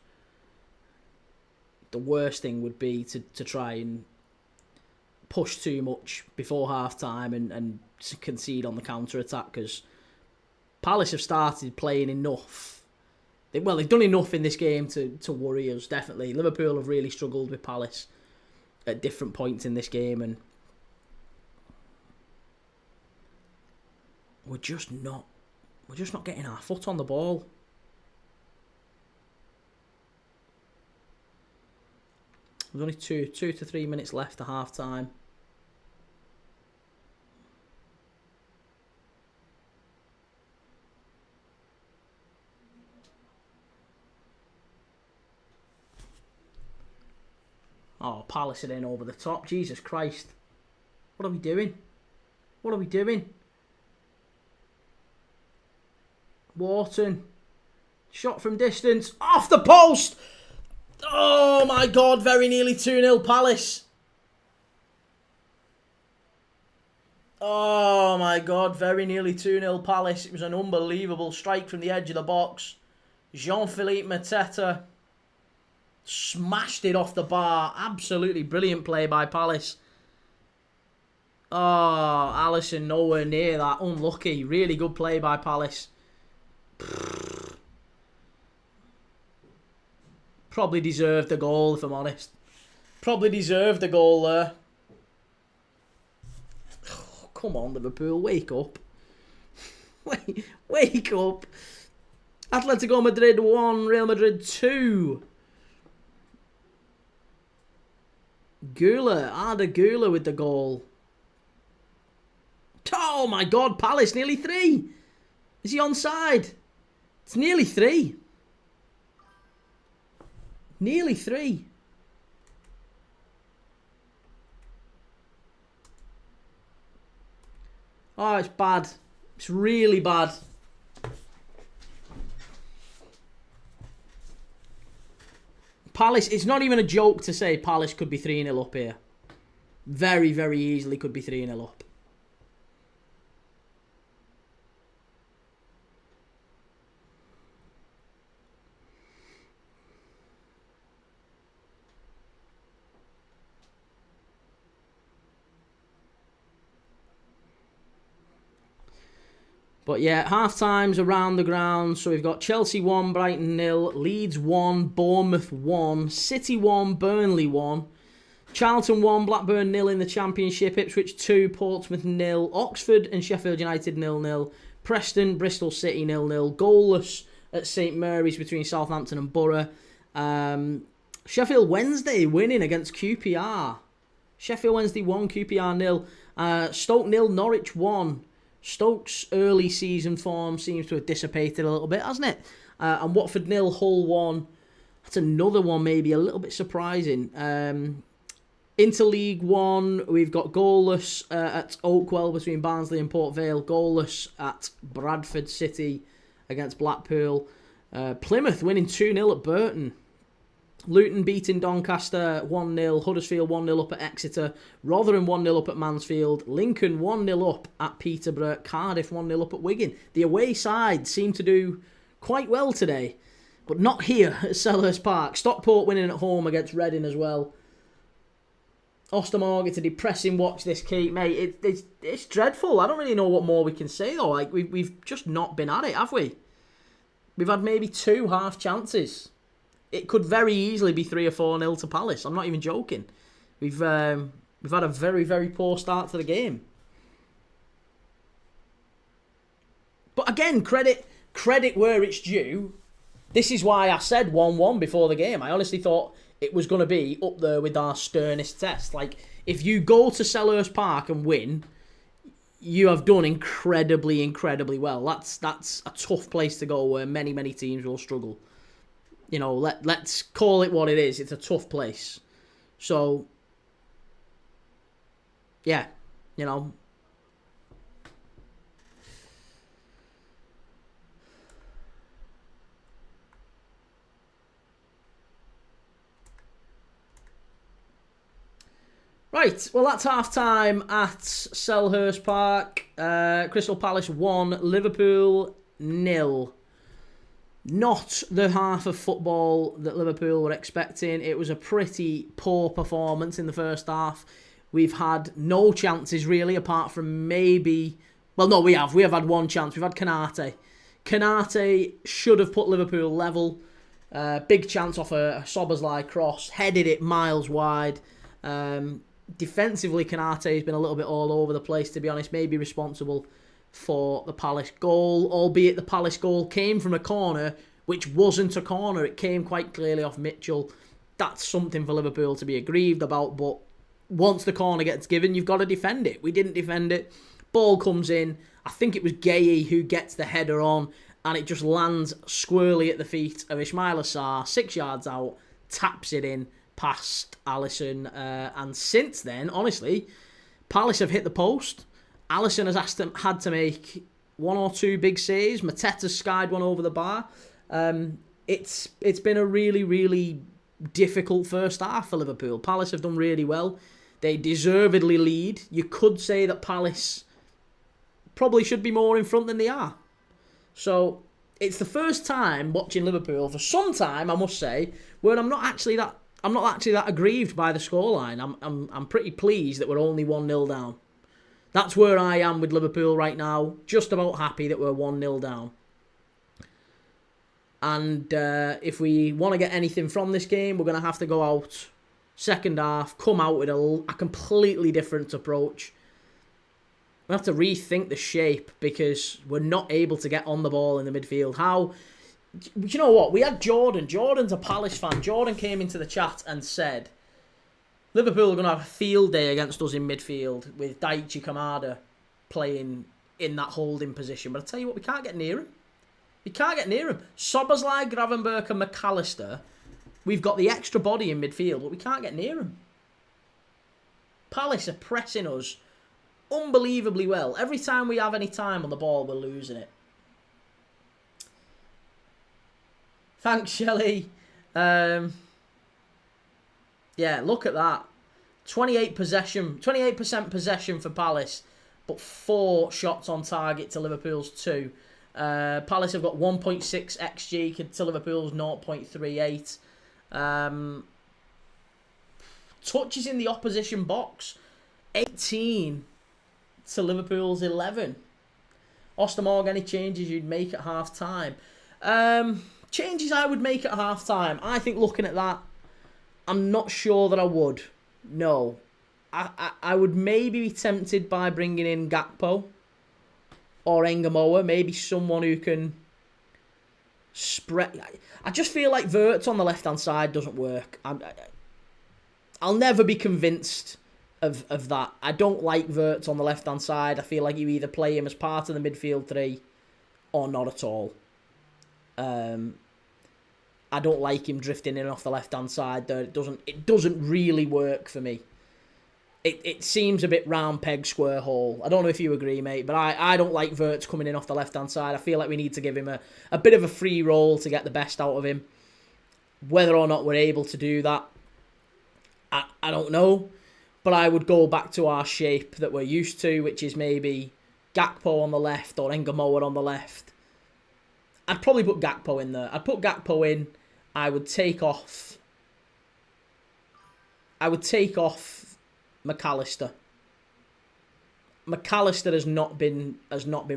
S1: the worst thing would be to try and push too much before half time and concede on the counter attack, because Palace have started playing enough. They've done enough in this game to worry us, definitely. Liverpool have really struggled with Palace at different points in this game, and we're just not getting our foot on the ball. There's only 2 to 3 minutes left to half time. Oh, Palace are in over the top. Jesus Christ. What are we doing? What are we doing? Wharton. Shot from distance. Off the post! Oh my God, very nearly 2-0 Palace. Oh my God, very nearly 2-0 Palace. It was an unbelievable strike from the edge of the box. Jean-Philippe Mateta smashed it off the bar. Absolutely brilliant play by Palace. Oh, Alisson nowhere near that. Unlucky. Really good play by Palace. Probably deserved a goal, if I'm honest. Probably deserved a goal there. Oh, come on, Liverpool, wake up. Wake up. Atletico Madrid 1, Real Madrid 2. Arda Güler with the goal. Oh my God, Palace nearly 3. Is he onside? It's nearly 3. Nearly 3. Oh, it's bad. It's really bad. Palace, it's not even a joke to say Palace could be 3-0 up here. Very, very easily could be 3-0 up. But yeah, half times around the ground. So we've got Chelsea 1, Brighton 0, Leeds 1, Bournemouth 1, City 1, Burnley 1, Charlton 1, Blackburn 0 in the Championship, Ipswich 2, Portsmouth 0, Oxford and Sheffield United 0-0, Preston, Bristol City 0-0, goalless at St Mary's between Southampton and Borough. Sheffield Wednesday winning against QPR. Sheffield Wednesday 1, QPR 0, Stoke 0, Norwich 1. Stoke's early season form seems to have dissipated a little bit, hasn't it? And Watford 0, Hull 1. That's another one maybe a little bit surprising. Interleague 1, we've got goalless at Oakwell between Barnsley and Port Vale. Goalless at Bradford City against Blackpool. Plymouth winning 2-0 at Burton. Luton beating Doncaster 1-0, Huddersfield 1-0 up at Exeter, Rotherham 1-0 up at Mansfield, Lincoln 1-0 up at Peterborough, Cardiff 1-0 up at Wigan. The away side seemed to do quite well today, but not here at Selhurst Park. Stockport winning at home against Reading as well. Ostermorg, it's a depressing watch this, Keith, mate. It's dreadful. I don't really know what more we can say though. Like we've just not been at it, have we? We've had maybe 2 half chances. It could very easily be 3 or 4-0 to Palace. I'm not even joking. We've had a very, very poor start to the game. But again, credit where it's due. This is why I said 1-1 before the game. I honestly thought it was going to be up there with our sternest test. Like, if you go to Selhurst Park and win, you have done incredibly, incredibly well. That's a tough place to go where many, many teams will struggle. You know, let's call it what it is. It's a tough place. So, yeah, you know. Right, well, that's half-time at Selhurst Park. Crystal Palace 1, Liverpool 1-0. Not the half of football that Liverpool were expecting. It was a pretty poor performance in the first half. We've had no chances really, apart from maybe... Well, no, we have. We have had one chance. We've had Konate. Konate should have put Liverpool level. Big chance off a Szoboszlai cross. Headed it miles wide. Defensively, Konate has been a little bit all over the place, to be honest. Maybe responsible for the Palace goal, albeit the Palace goal came from a corner, which wasn't a corner. It came quite clearly off Mitchell. That's something for Liverpool to be aggrieved about, but once the corner gets given, you've got to defend it. We didn't defend it. Ball comes in. I think it was Gueye who gets the header on, and it just lands squarely at the feet of Ismail Assar, 6 yards out, taps it in past Alisson, and since then, honestly, Palace have hit the post. Alisson has had to make 1 or 2 big saves. Mateta's skied one over the bar. It's been a really, really difficult first half for Liverpool. Palace have done really well. They deservedly lead. You could say that Palace probably should be more in front than they are. So it's the first time watching Liverpool for some time, I must say, where I'm not actually that aggrieved by the scoreline. I'm pretty pleased that we're only 1-0 down. That's where I am with Liverpool right now. Just about happy that we're 1-0 down. And if we want to get anything from this game, we're going to have to go out second half, come out with a completely different approach. We have to rethink the shape because we're not able to get on the ball in the midfield. You know what? We had Jordan. Jordan's a Palace fan. Jordan came into the chat and said, Liverpool are going to have a field day against us in midfield with Daichi Kamada playing in that holding position. But I tell you what, we can't get near him. We can't get near him. Szoboszlai, Gravenberch and McAllister, we've got the extra body in midfield, but we can't get near him. Palace are pressing us unbelievably well. Every time we have any time on the ball, we're losing it. Thanks, Shelley. Yeah, look at that. 28% possession for Palace, but 4 shots on target to Liverpool's 2. Palace have got 1.6 XG to Liverpool's 0.38. Touches in the opposition box, 18 to Liverpool's 11. Ostermorg, any changes you'd make at half-time? Changes I would make at half-time. I think looking at that, I'm not sure that I would. No. I would maybe be tempted by bringing in Gakpo or Engamoa. Maybe someone who can spread. I just feel like Wirtz on the left-hand side doesn't work. I'll never be convinced of that. I don't like Wirtz on the left-hand side. I feel like you either play him as part of the midfield 3 or not at all. I don't like him drifting in off the left-hand side. It doesn't really work for me. It seems a bit round peg, square hole. I don't know if you agree, mate, but I don't like Wirtz coming in off the left-hand side. I feel like we need to give him a bit of a free roll to get the best out of him. Whether or not we're able to do that, I don't know. But I would go back to our shape that we're used to, which is maybe Gakpo on the left or Engamoa on the left. I'd probably put Gakpo in there. I'd put Gakpo in. I would take off McAllister. McAllister has not been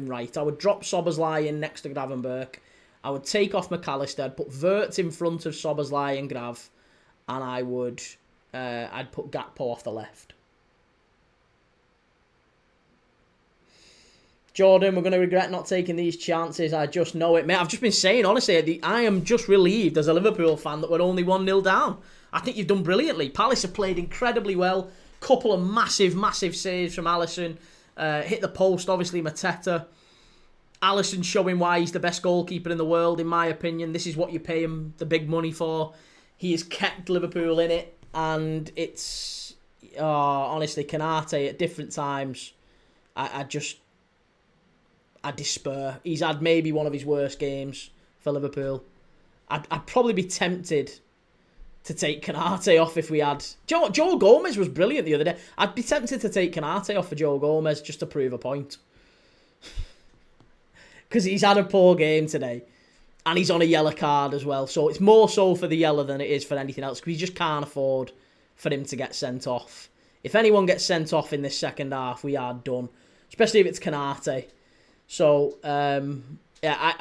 S1: right. I would drop Szoboszlai in next to Gravenberch. I would take off McAllister. I'd put Wirtz in front of Szoboszlai and Grav, and I'd put Gakpo off the left. Jordan, we're going to regret not taking these chances. I just know it, mate. I've just been saying, honestly, I am just relieved as a Liverpool fan that we're only 1-0 down. I think you've done brilliantly. Palace have played incredibly well. Couple of massive, massive saves from Alisson. Hit the post, obviously, Mateta. Alisson showing why he's the best goalkeeper in the world, in my opinion. This is what you pay him the big money for. He has kept Liverpool in it. And it's, honestly, Konate at different times, I despair. He's had maybe one of his worst games for Liverpool. I'd probably be tempted to take Konate off if we had... Joe Gomez was brilliant the other day. I'd be tempted to take Konate off for Joe Gomez just to prove a point. because he's had a poor game today. And he's on a yellow card as well. So it's more so for the yellow than it is for anything else. Because we just can't afford for him to get sent off. If anyone gets sent off in this second half, we are done. Especially if it's Canate. So, yeah,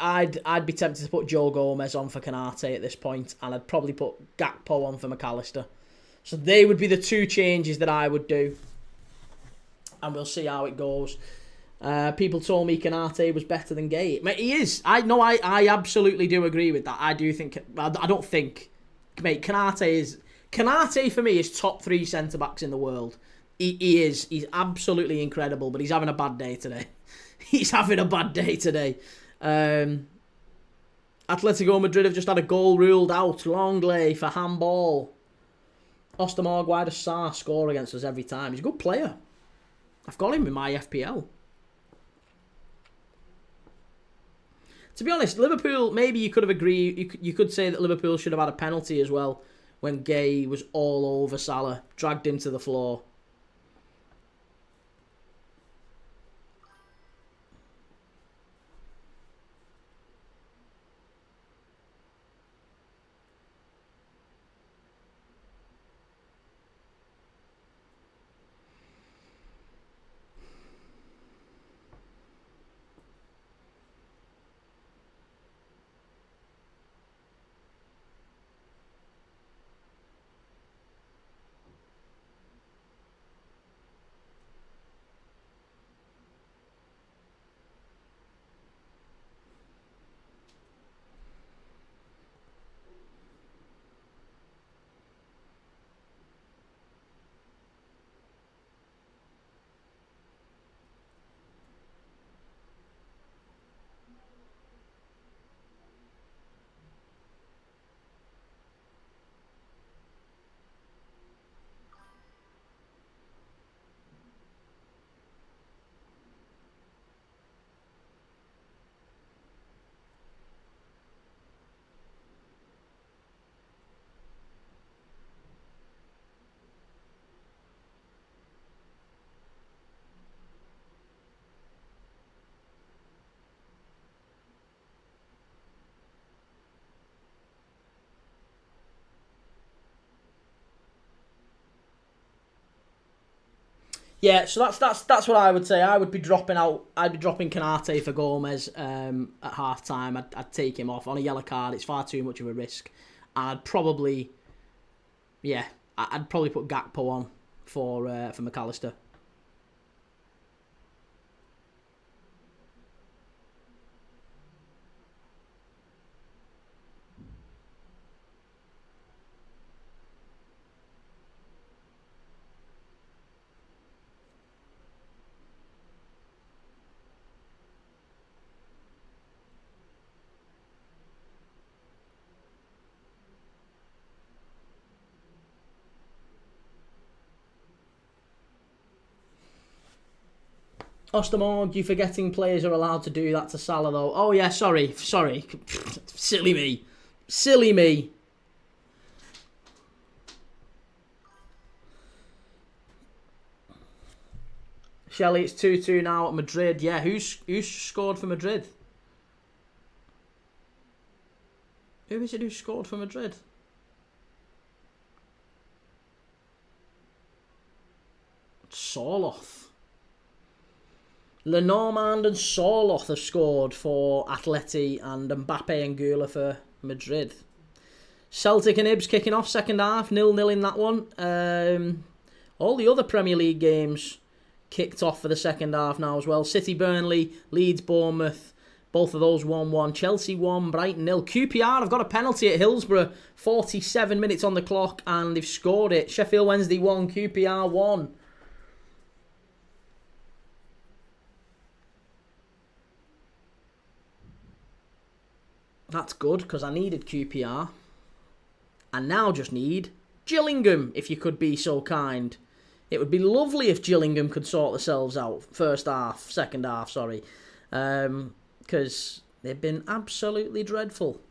S1: I'd be tempted to put Joe Gomez on for Canate at this point. And I'd probably put Gakpo on for McAllister. So they would be the two changes that I would do. And we'll see how it goes. People told me Canate was better than Gay. Mate, he is. I absolutely do agree with that. I do think. I don't think. Mate, Canate for me is top 3 centre backs in the world. He is. He's absolutely incredible. But he's having a bad day today. He's having a bad day today. Atletico Madrid have just had a goal ruled out. Longley for handball. Ostermorg, why does Sarr score against us every time? He's a good player. I've got him in my FPL. To be honest, Liverpool, maybe you could have agreed, you could say that Liverpool should have had a penalty as well when Gay was all over Salah, dragged him to the floor. Yeah, so that's what I would say. I would be dropping out. I'd be dropping Canate for Gomez at half time. I'd take him off on a yellow card. It's far too much of a risk. And I'd probably, yeah, I'd probably put Gakpo on for McAllister. Ostermorg, you forgetting players are allowed to do that to Salah though. Oh yeah, sorry. Silly me. Shelley, it's 2-2 now at Madrid. Yeah, who's scored for Madrid? Who is it who scored for Madrid? Sorloth. Lenormand and Sorloth have scored for Atleti and Mbappe and Gula for Madrid. Celtic and Ibs kicking off second half, 0-0 in that one. All the other Premier League games kicked off for the second half now as well. City, Burnley, Leeds, Bournemouth, both of those 1-1. Chelsea 1, Brighton 0. QPR have got a penalty at Hillsborough, 47 minutes on the clock, and they've scored it. Sheffield Wednesday 1, QPR 1. That's good, because I needed QPR. And now just need Gillingham, if you could be so kind. It would be lovely if Gillingham could sort themselves out. Second half, sorry. Because they've been absolutely dreadful.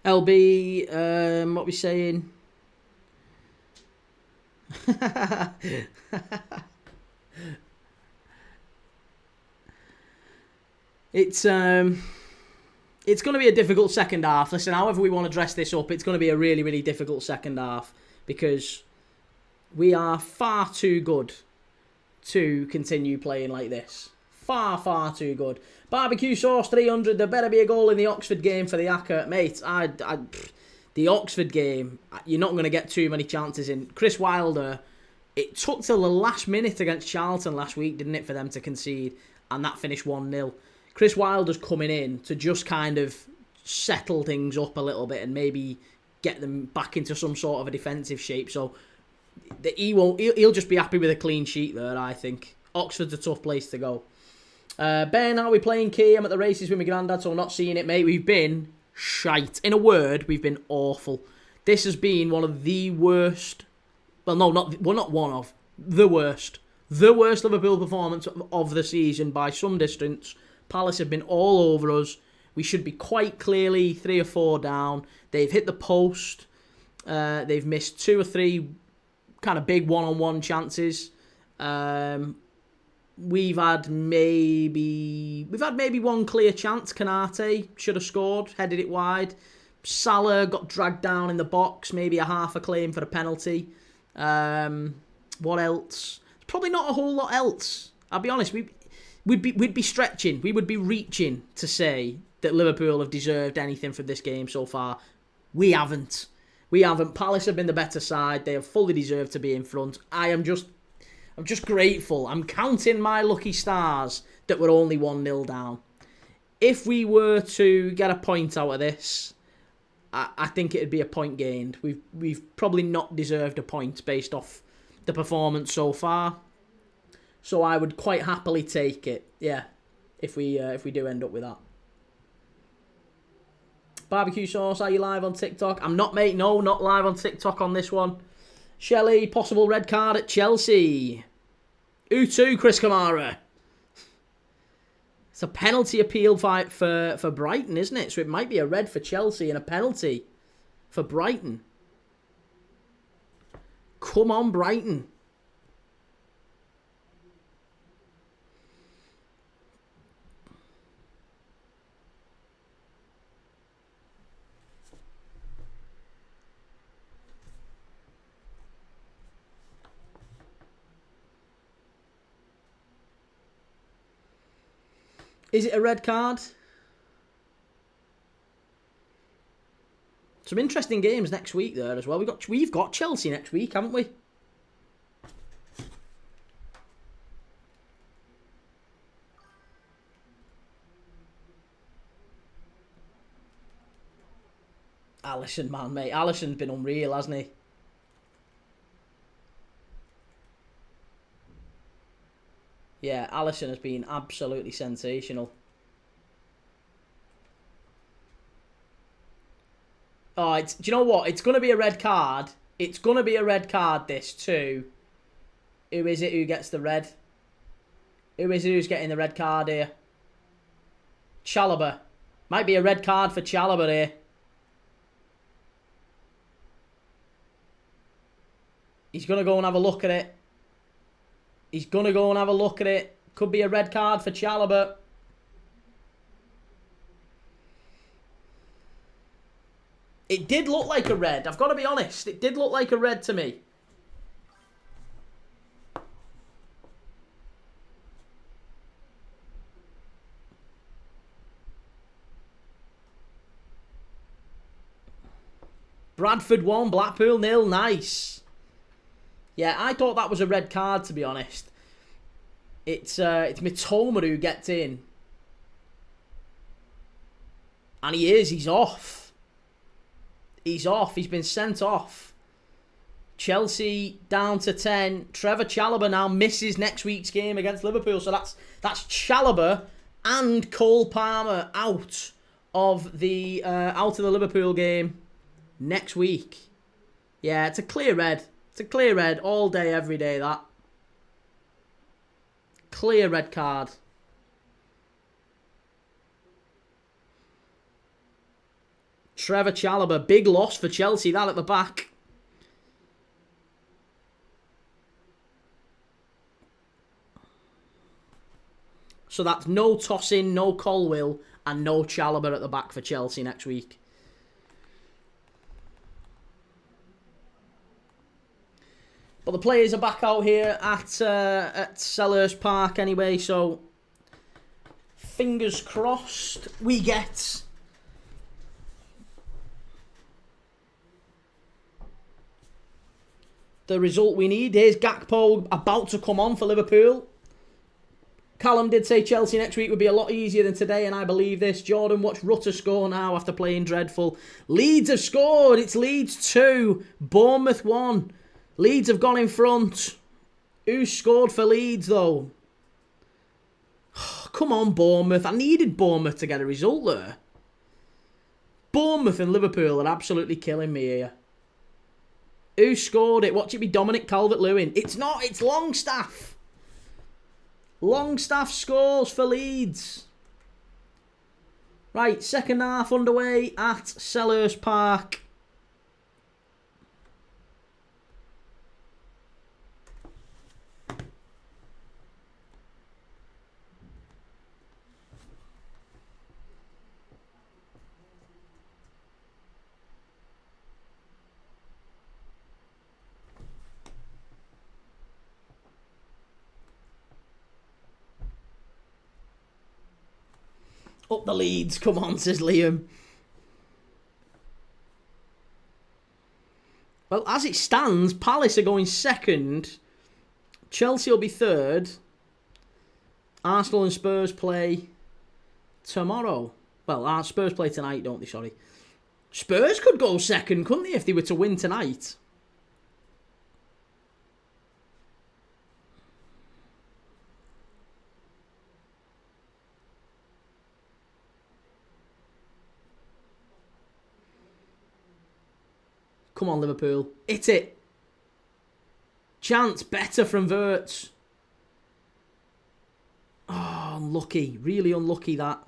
S1: LB, what we saying? It's going to be a difficult second half. Listen, however we want to dress this up, it's going to be a really, really difficult second half because we are far too good to continue playing like this. Far, far too good. Barbecue sauce 300. There better be a goal in the Oxford game for the Acker. Mate, the Oxford game, you're not going to get too many chances in. Chris Wilder, it took till the last minute against Charlton last week, didn't it, for them to concede? And that finished 1-0. Chris Wilder's coming in to just kind of settle things up a little bit and maybe get them back into some sort of a defensive shape. So he'll just be happy with a clean sheet there, I think. Oxford's a tough place to go. Ben, are we playing key? I'm at the races with my granddad, so I'm not seeing it, mate. We've been shite. In a word, we've been awful. This has been one of the worst. Well, no, not one of the worst. The worst Liverpool performance of the season by some distance. Palace have been all over us. We should be quite clearly 3 or 4 down. They've hit the post. They've missed 2 or 3 kind of big one-on-one chances. We've had maybe one clear chance. Kanate should have scored, headed it wide. Salah got dragged down in the box, maybe a half a claim for a penalty. What else? Probably not a whole lot else. I'll be honest, we'd be stretching, we would be reaching to say that Liverpool have deserved anything from this game so far. We haven't. Palace have been the better side. They have fully deserved to be in front. I'm just grateful. I'm counting my lucky stars that we're only 1-0 down. If we were to get a point out of this, I think it'd be a point gained. We've probably not deserved a point based off the performance so far. So I would quite happily take it. Yeah, if we do end up with that. Barbecue sauce, are you live on TikTok? I'm not, mate. No, not live on TikTok on this one. Shelley, possible red card at Chelsea. Who to, Chris Kamara? It's a penalty appeal fight for Brighton, isn't it? So it might be a red for Chelsea and a penalty for Brighton. Come on, Brighton. Is it a red card? Some interesting games next week there as well. We've got Chelsea next week, haven't we? Alisson, man, mate. Alisson's been unreal, hasn't he? Yeah, Alisson has been absolutely sensational. Oh, do you know what? It's going to be a red card. It's going to be a red card, this, too. Who is it who gets the red? Who is it who's getting the red card here? Chalobah. Might be a red card for Chalobah here. He's going to go and have a look at it. He's going to go and have a look at it. Could be a red card for Chalobah. It did look like a red. I've got to be honest. It did look like a red to me. Bradford 1, Blackpool 0. Nice. Yeah, I thought that was a red card, to be honest. It's Mitoma who gets in. And he's off. He's off. He's been sent off. Chelsea down to 10. Trevor Chalobah now misses next week's game against Liverpool. So that's Chalobah and Cole Palmer out of the Liverpool game next week. Yeah, it's a clear red. It's a clear red all day, every day, that. Clear red card. Trevor Chalobah, big loss for Chelsea, that at the back. So that's no Tosin, no Colwill, and no Chalobah at the back for Chelsea next week. But the players are back out here at Selhurst Park anyway, so fingers crossed we get the result we need. Here's Gakpo about to come on for Liverpool. Callum did say Chelsea next week would be a lot easier than today, and I believe this. Jordan, watch Rutter score now after playing dreadful. Leeds have scored. It's Leeds 2, Bournemouth 1. Leeds have gone in front. Who scored for Leeds, though? Come on, Bournemouth. I needed Bournemouth to get a result there. Bournemouth and Liverpool are absolutely killing me here. Who scored it? Watch it be Dominic Calvert-Lewin. It's not. It's Longstaff. Longstaff scores for Leeds. Right, second half underway at Selhurst Park. Up the Leeds, come on, says Liam. Well, as it stands, Palace are going second. Chelsea will be third. Arsenal and Spurs play tomorrow. Well, Spurs play tonight, don't they? Sorry. Spurs could go second, couldn't they, if they were to win tonight? Come on, Liverpool. Hit it. Chance better from Wirtz. Oh, unlucky. Really unlucky, that.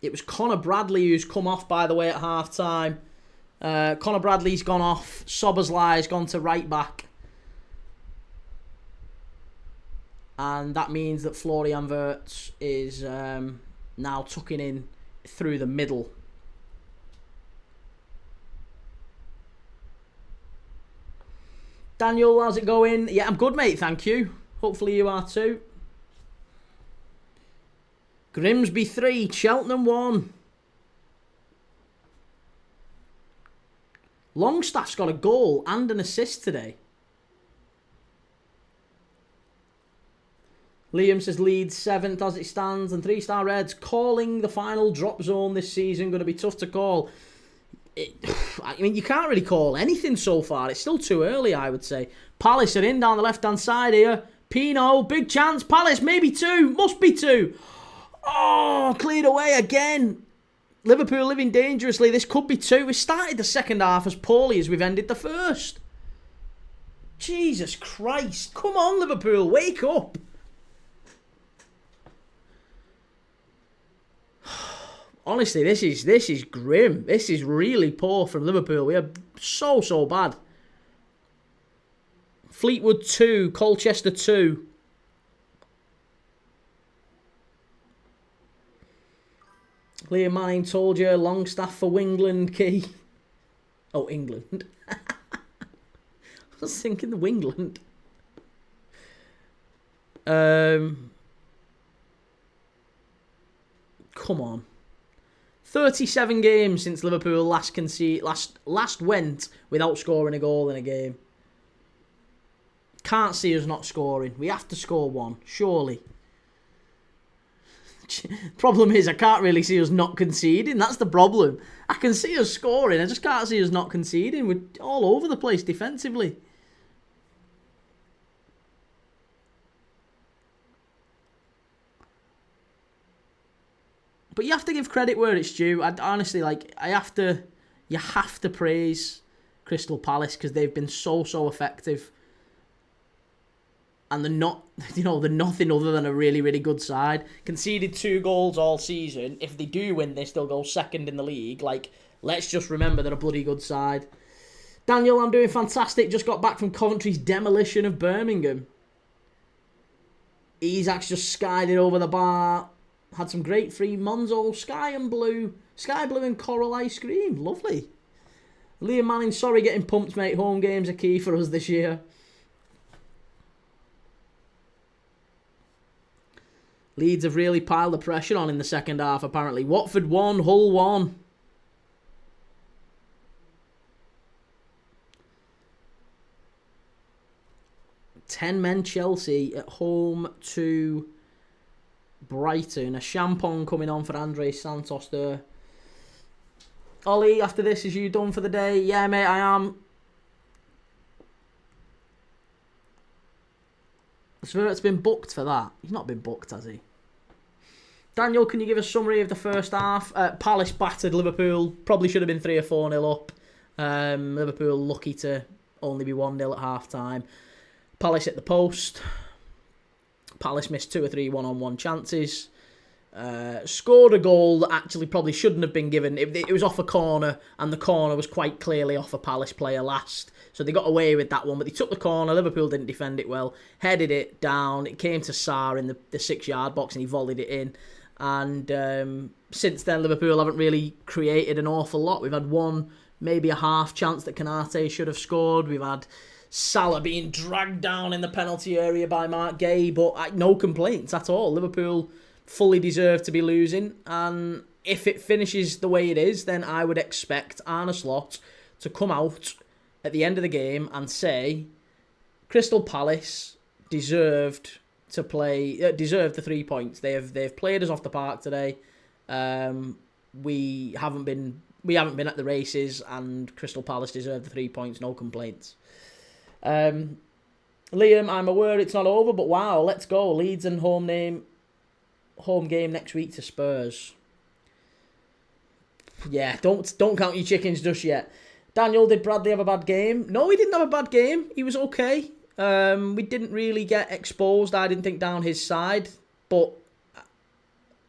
S1: It was Connor Bradley who's come off, by the way, at half-time. Connor Bradley's gone off. Soberslai's gone to right back. And that means that Florian Wirtz is now tucking in through the middle. Daniel, how's it going? Yeah, I'm good, mate, thank you. Hopefully you are too. Grimsby 3, Cheltenham 1. Longstaff's got a goal and an assist today. Liam says Leeds 7th as it stands, and 3-star Reds calling the final drop zone this season. Going to be tough to call. I mean, you can't really call anything so far. It's still too early, I would say. Palace are in down the left-hand side here. Pino, big chance. Palace, maybe 2. Must be 2. Oh, cleared away again. Liverpool living dangerously. This could be 2. We started the second half as poorly as we've ended the first. Jesus Christ. Come on, Liverpool. Wake up. Honestly, this is grim. This is really poor from Liverpool. We are so bad. Fleetwood 2, Colchester 2. Liam Manning told you, Longstaff for Wingland key. Oh, England. I was thinking the Wingland. Come on. 37 games since Liverpool last went without scoring a goal in a game. Can't see us not scoring. We have to score one, surely. Problem is, I can't really see us not conceding. That's the problem. I can see us scoring. I just can't see us not conceding. We're all over the place defensively. But you have to give credit where it's due. Honestly, you have to praise Crystal Palace because they've been so effective. and they're not, they're nothing other than a really, really good side. Conceded 2 goals all season. If they do win this, they'll go second in the league. Like, let's just remember they're a bloody good side. Daniel, I'm doing fantastic. Just got back from Coventry's demolition of Birmingham. Isaac's just skied it over the bar. Had some great free Monzo, sky blue and coral ice cream. Lovely. Liam Manning, sorry getting pumped, mate. Home games are key for us this year. Leeds have really piled the pressure on in the second half, apparently. Watford 1, Hull 1. Ten men Chelsea at home to Brighton. A champagne coming on for Andre Santos there. Ollie, after this, is you done for the day? Yeah, mate, I am. Svert's been booked for that. He's not been booked, has he? Daniel, can you give a summary of the first half? Palace battered Liverpool. Probably should have been 3 or 4-0 up. Liverpool lucky to only be 1-0 at half-time. Palace hit the post. Palace missed 2 or 3 one-on-one chances. Scored a goal that actually probably shouldn't have been given. It was off a corner, and the corner was quite clearly off a Palace player last. So they got away with that one, but they took the corner. Liverpool didn't defend it well. Headed it down. It came to Sarr in the 6-yard box, and he volleyed it in. And since then, Liverpool haven't really created an awful lot. We've had one, maybe a half chance that Konate should have scored. We've had Salah being dragged down in the penalty area by Mark Gay, but no complaints at all. Liverpool fully deserve to be losing, and if it finishes the way it is, then I would expect Arne Slot to come out at the end of the game and say Crystal Palace deserved to play, deserved the 3 points. They've played us off the park today. We haven't been at the races, and Crystal Palace deserved the 3 points. No complaints. Liam, I'm aware it's not over, but wow, let's go. Leeds and home game next week to Spurs. Yeah, don't count your chickens just yet. Daniel, did Bradley have a bad game? No, he didn't have a bad game. He was okay. We didn't really get exposed, I didn't think, down his side, but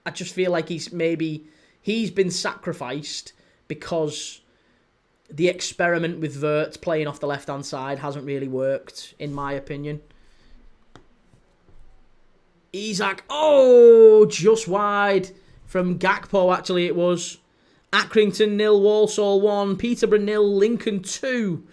S1: I just feel like he's been sacrificed because the experiment with Wirtz playing off the left-hand side hasn't really worked, in my opinion. Isaac, just wide from Gakpo, actually it was. Accrington 0, Walsall 1, Peterborough 0, Lincoln 2.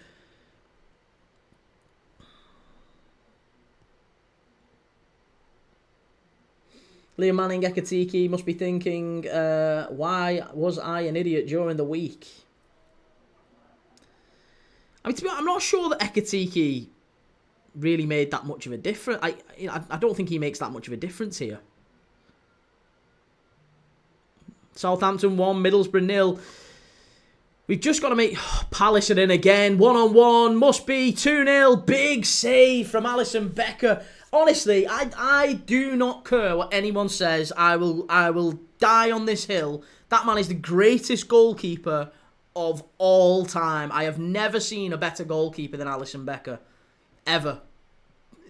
S1: Liam Manning Ekatike must be thinking, why was I an idiot during the week? I mean, to be honest, I'm not sure that Ekatike really made that much of a difference. I don't think he makes that much of a difference here. Southampton 1, Middlesbrough 0. We've just got to make Palace it in again. 1-on-1, must be 2-0. Big save from Alisson Becker. Honestly, I do not care what anyone says. I will die on this hill. That man is the greatest goalkeeper of all time. I have never seen a better goalkeeper than Alisson Becker. Ever.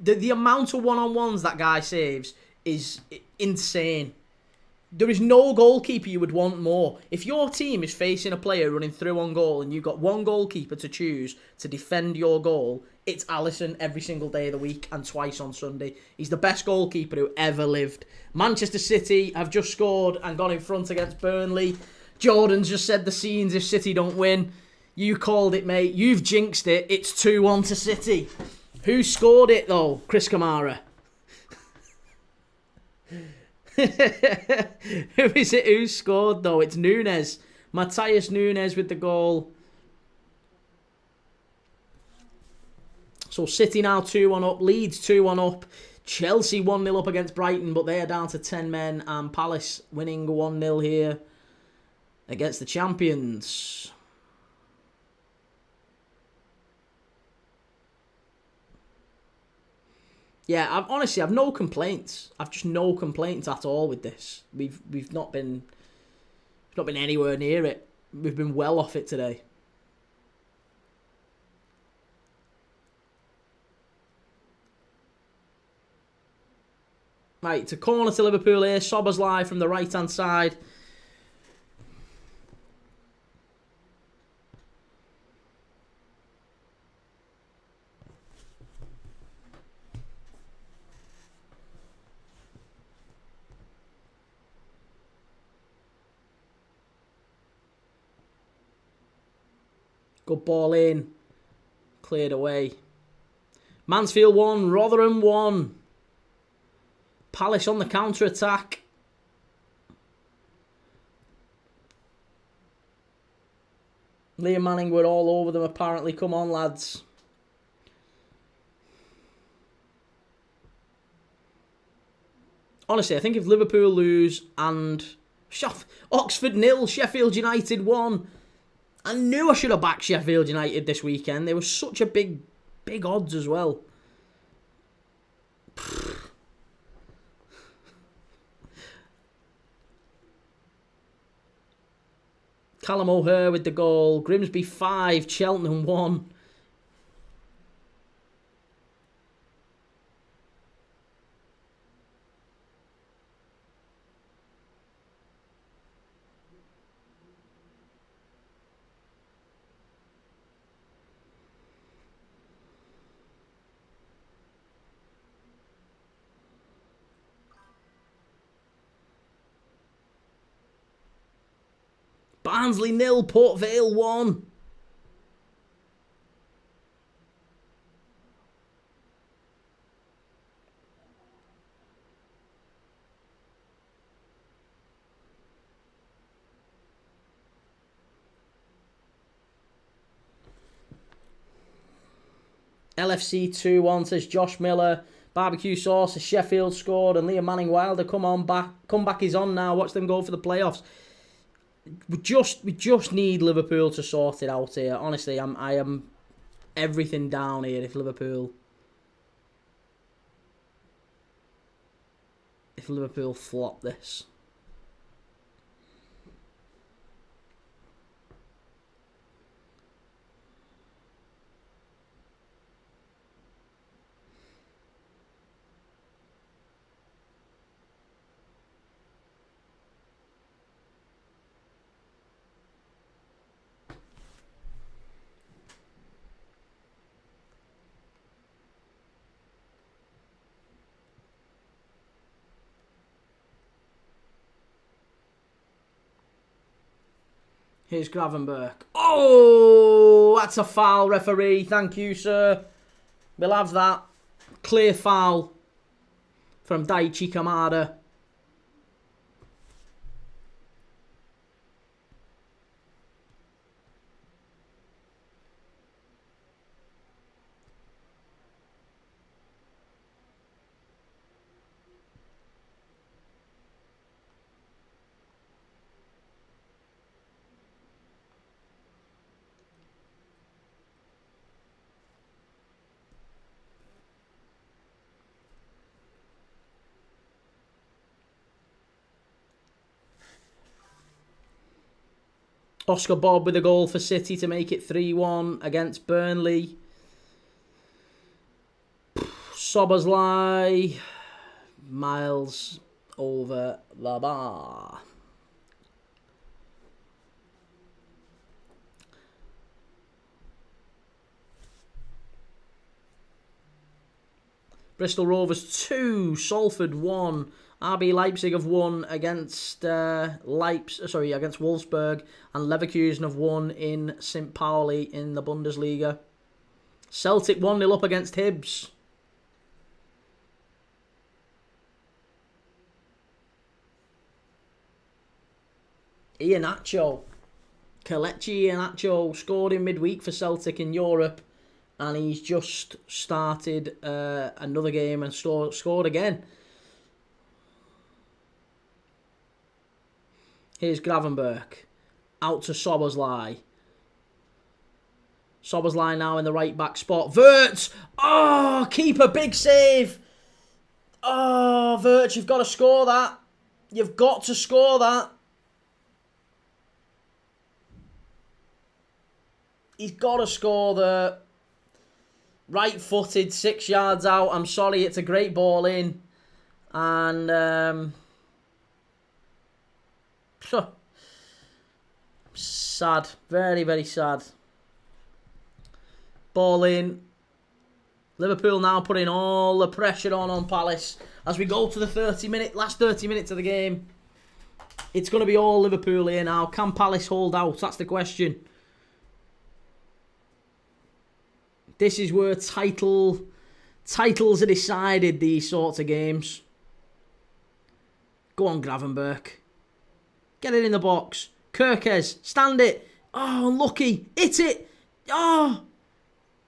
S1: The amount of one-on-ones that guy saves is insane. There is no goalkeeper you would want more. If your team is facing a player running through on goal and you've got one goalkeeper to choose to defend your goal, it's Alisson every single day of the week and twice on Sunday. He's the best goalkeeper who ever lived. Manchester City have just scored and gone in front against Burnley. Jordan's just said the scenes if City don't win. You called it, mate. You've jinxed it. It's 2-1 to City. Who scored it, though? Chris Kamara. Who is it who scored, though? It's Nunes. Matthias Nunes with the goal. So City now 2-1 up. Leeds 2-1 up. Chelsea 1-0 up against Brighton, but they are down to 10 men. And Palace winning 1-0 here against the champions. Yeah, I've no complaints. I've just no complaints at all with this. We've not been anywhere near it. We've been well off it today. Right, it's a corner to Liverpool here. Szoboszlai from the right-hand side. Good ball in. Cleared away. Mansfield 1, Rotherham 1. Palace on the counter-attack. Liam Manning were all over them apparently. Come on, lads. Honestly, I think if Liverpool lose and Oxford 0, Sheffield United 1. I knew I should have backed Sheffield United this weekend. They were such a big odds as well. Callum O'Hare with the goal. Grimsby 5, Cheltenham 1. Barnsley 0, Port Vale 1. LFC 2-1 says Josh Miller. Barbecue sauce as Sheffield scored and Liam Manning Wilder comeback is on now. Watch them go for the playoffs. We just need Liverpool to sort it out here. Honestly, I am everything down here if Liverpool flop this. Here's Gravenberch. Oh, that's a foul, referee. Thank you, sir. We'll have that. Clear foul from Daichi Kamada. Oscar Bob with a goal for City to make it 3-1 against Burnley. Szoboszlai. Miles over the bar. Bristol Rovers 2, Salford 1. RB Leipzig have won against against Wolfsburg, and Leverkusen have won in St. Pauli in the Bundesliga. Celtic 1-0 up against Hibs. Kelechi Iheanacho scored in midweek for Celtic in Europe, and he's just started another game and scored again. Here's Gravenberch. Out to Szoboszlai. Szoboszlai now in the right back spot. Wirtz! Oh, keeper, big save! Oh, Wirtz, you've got to score that. You've got to score that. He's got to score the right-footed, 6 yards out. I'm sorry, it's a great ball in. And sad, very, very sad. Ball in. Liverpool now putting all the pressure on Palace as we go to the last 30 minutes of the game. It's going to be all Liverpool here now. Can Palace hold out? That's the question. This is where titles are decided, these sorts of games. Go on, Gravenberch. Get it in the box. Kirkes, stand it. Oh, unlucky. Hit it. Oh.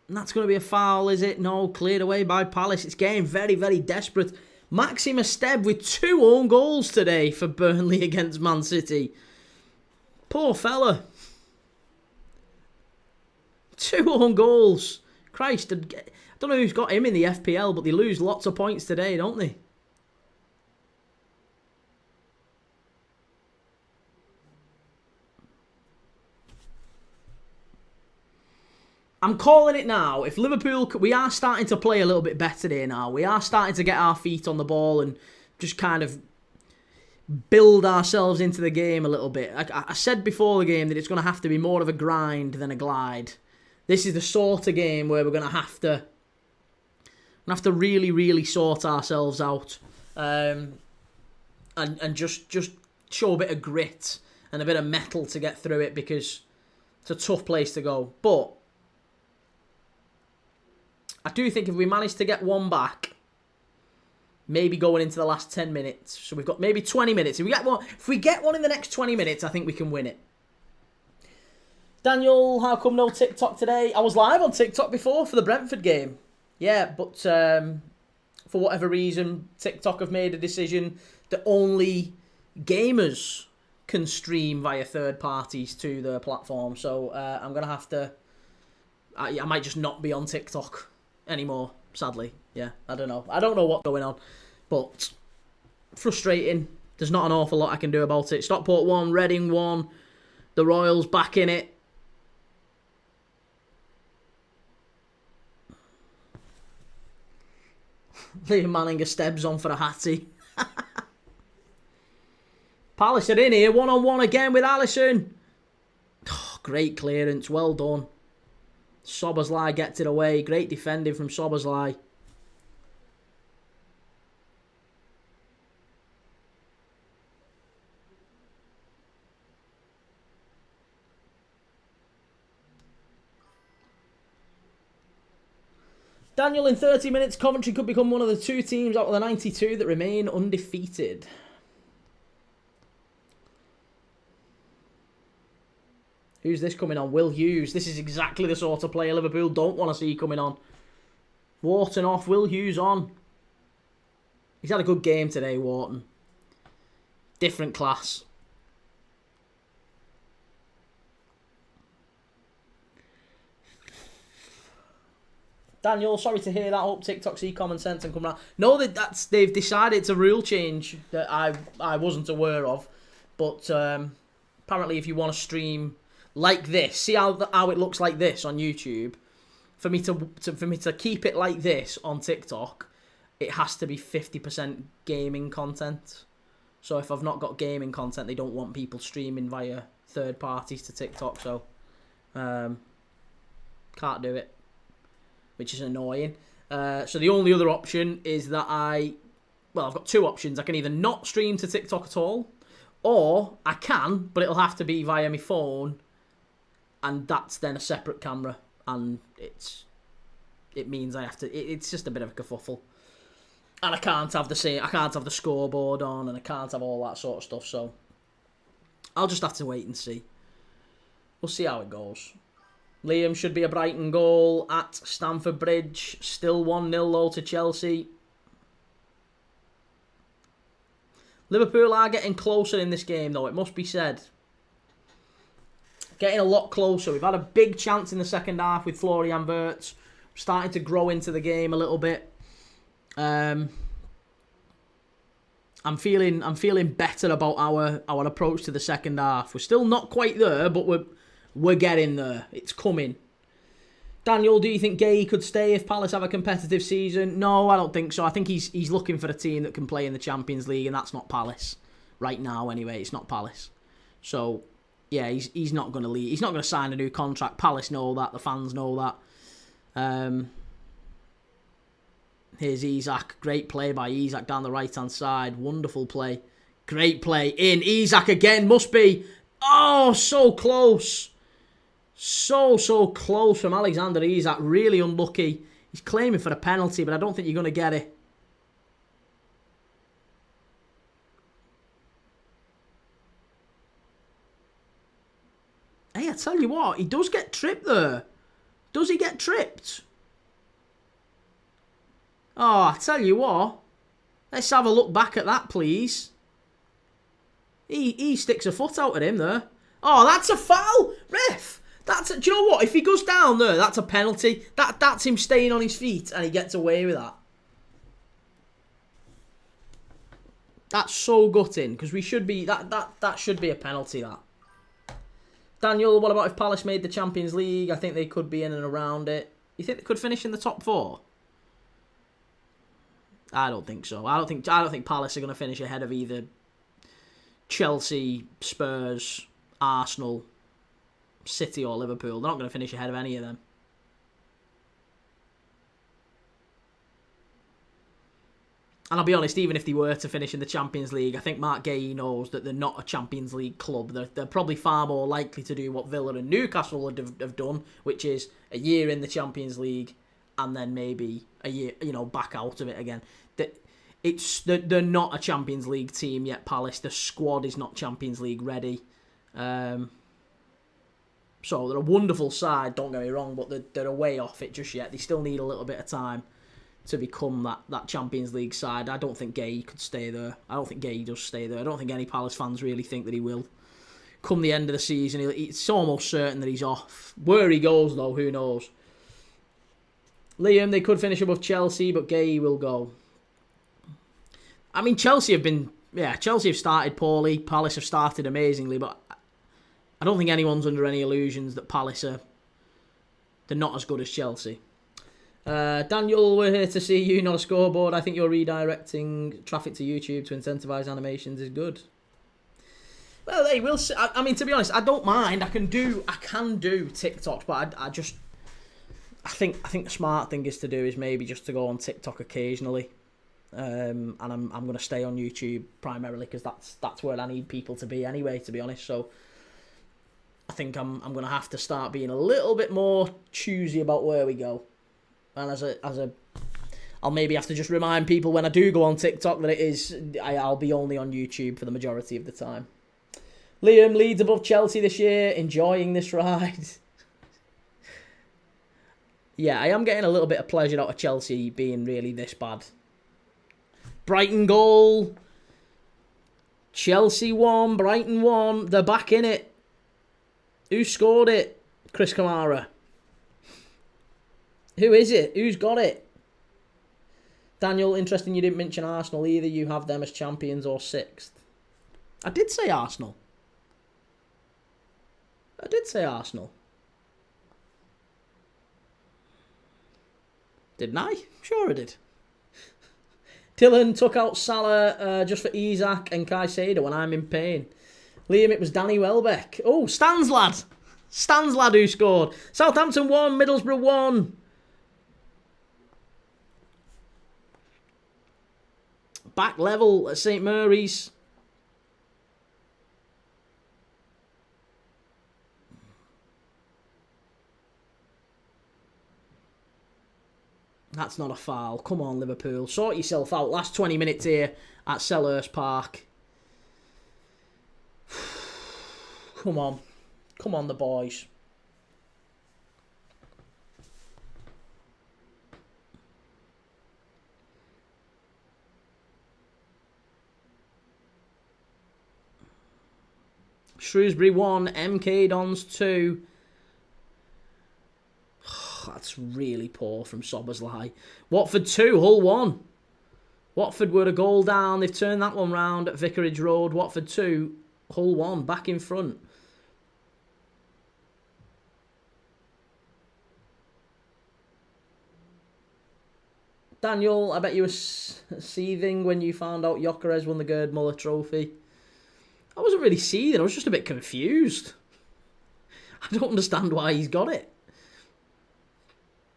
S1: And that's going to be a foul, is it? No, cleared away by Palace. It's getting very, very desperate. Maxim Esteb with 2 own goals today for Burnley against Man City. Poor fella. 2 own goals. Christ, I don't know who's got him in the FPL, but they lose lots of points today, don't they? I'm calling it now. If Liverpool, we are starting to play a little bit better here now. We are starting to get our feet on the ball and just kind of build ourselves into the game a little bit. I said before the game that it's going to have to be more of a grind than a glide. This is the sort of game where we're going to have to really, really sort ourselves out, and just show a bit of grit and a bit of mettle to get through it, because it's a tough place to go. But I do think if we manage to get one back, maybe going into the last 10 minutes, so we've got maybe 20 minutes. If we get one in the next 20 minutes, I think we can win it. Daniel, how come no TikTok today? I was live on TikTok before for the Brentford game. Yeah, but for whatever reason, TikTok have made a decision that only gamers can stream via third parties to their platform. So I'm going to have to... I might just not be on TikTok anymore, sadly. Yeah, I don't know. I don't know what's going on, but frustrating. There's not an awful lot I can do about it. Stockport 1, Reading 1, the Royals back in it. Liam Manning steps on for a hattie. Palace are in here, one-on-one again with Alisson. Oh, great clearance, well done. Soberslai gets it away. Great defending from Soberslai. Daniel, in 30 minutes, Coventry could become one of the 2 teams out of the 92 that remain undefeated. Who's this coming on? Will Hughes. This is exactly the sort of player Liverpool don't want to see coming on. Wharton off, Will Hughes on. He's had a good game today, Wharton. Different class. Daniel, sorry to hear that. Hope TikTok see common sense and come around. No, they've decided it's a rule change that I wasn't aware of. But apparently if you want to stream like this, see how it looks like this on YouTube. For me to keep it like this on TikTok, it has to be 50% gaming content. So if I've not got gaming content, they don't want people streaming via third parties to TikTok. So can't do it, which is annoying. So the only other option is that I've got 2 options. I can either not stream to TikTok at all, or I can, but it'll have to be via my phone, and that's then a separate camera, and it means I have to. It's just a bit of a kerfuffle, and I can't have the scoreboard on, and I can't have all that sort of stuff. So I'll just have to wait and see. We'll see how it goes. Liam should be a Brighton goal at Stamford Bridge. Still 1-0 though to Chelsea. Liverpool are getting closer in this game though, it must be said. Getting a lot closer. We've had a big chance in the second half with Florian Wirtz. Starting to grow into the game a little bit. I'm feeling better about our approach to the second half. We're still not quite there, but we're getting there. It's coming. Daniel, do you think Gay could stay if Palace have a competitive season? No, I don't think so. I think he's looking for a team that can play in the Champions League, and that's not Palace. Right now, anyway, it's not Palace. So, yeah, he's not going to leave. He's not going to sign a new contract. Palace know that. The fans know that. Here's Isak. Great play by Isak down the right-hand side. Wonderful play. Great play in. Isak again. Must be. Oh, so close. So close from Alexander Isak. Really unlucky. He's claiming for a penalty, but I don't think you're going to get it. Hey, I tell you what, he does get tripped there. Does he get tripped? Oh, I tell you what. Let's have a look back at that, please. He sticks a foot out at him there. Oh, that's a foul, ref. Do you know what? If he goes down there, that's a penalty. That's him staying on his feet, and he gets away with that. That's so gutting because we should be that should be a penalty. That. Daniel, what about if Palace made the Champions League? I think they could be in and around it. You think they could finish in the top 4? I don't think so. I don't think Palace are going to finish ahead of either Chelsea, Spurs, Arsenal, City or Liverpool. They're not going to finish ahead of any of them. And I'll be honest, even if they were to finish in the Champions League, I think Mark Gay knows that they're not a Champions League club. They're probably far more likely to do what Villa and Newcastle would have done, which is a year in the Champions League and then maybe a year, back out of it again. They're not a Champions League team yet, Palace. The squad is not Champions League ready. So they're a wonderful side, don't get me wrong, but they're a way off it just yet. They still need a little bit of time to become that Champions League side. I don't think Gay could stay there. I don't think Gay does stay there. I don't think any Palace fans really think that he will. Come the end of the season, it's almost certain that he's off. Where he goes, though, who knows? Liam, they could finish above Chelsea, but Gay will go. I mean, Chelsea have started poorly. Palace have started amazingly, but I don't think anyone's under any illusions that Palace they're not as good as Chelsea. Daniel, we're here to see you, not a scoreboard. I think you're redirecting traffic to YouTube to incentivise animations is good. Well, hey, we'll see. I mean, to be honest, I don't mind. I can do TikToks, but I think the smart thing is to do is maybe just to go on TikTok occasionally. And I'm going to stay on YouTube primarily because that's where I need people to be anyway, to be honest. So I think I'm going to have to start being a little bit more choosy about where we go. And I'll maybe have to just remind people when I do go on TikTok that I'll be only on YouTube for the majority of the time. Liam, Leeds above Chelsea this year, enjoying this ride. Yeah, I am getting a little bit of pleasure out of Chelsea being really this bad. Brighton goal. Chelsea won, Brighton won. They're back in it. Who scored it? Chris Kamara. Who is it? Who's got it? Daniel, interesting you didn't mention Arsenal either. You have them as champions or 6th. I did say Arsenal. Didn't I? Sure I did. Dylan took out Salah just for Isak and Caicedo when I'm in pain. Liam, it was Danny Welbeck. Oh, Stans lad who scored. Southampton 1, Middlesbrough 1. Back level at St Mary's. That's not a foul. Come on, Liverpool. Sort yourself out. Last 20 minutes here at Selhurst Park. Come on. Come on, the boys. Shrewsbury 1, MK Dons 2. That's really poor from Sobersley. Watford 2, Hull 1. Watford were a goal down. They've turned that one round at Vicarage Road. Watford 2, Hull 1, back in front. Daniel, I bet you were seething when you found out Gyökeres won the Gerd Muller Trophy. I wasn't really seething, I was just a bit confused. I don't understand why he's got it.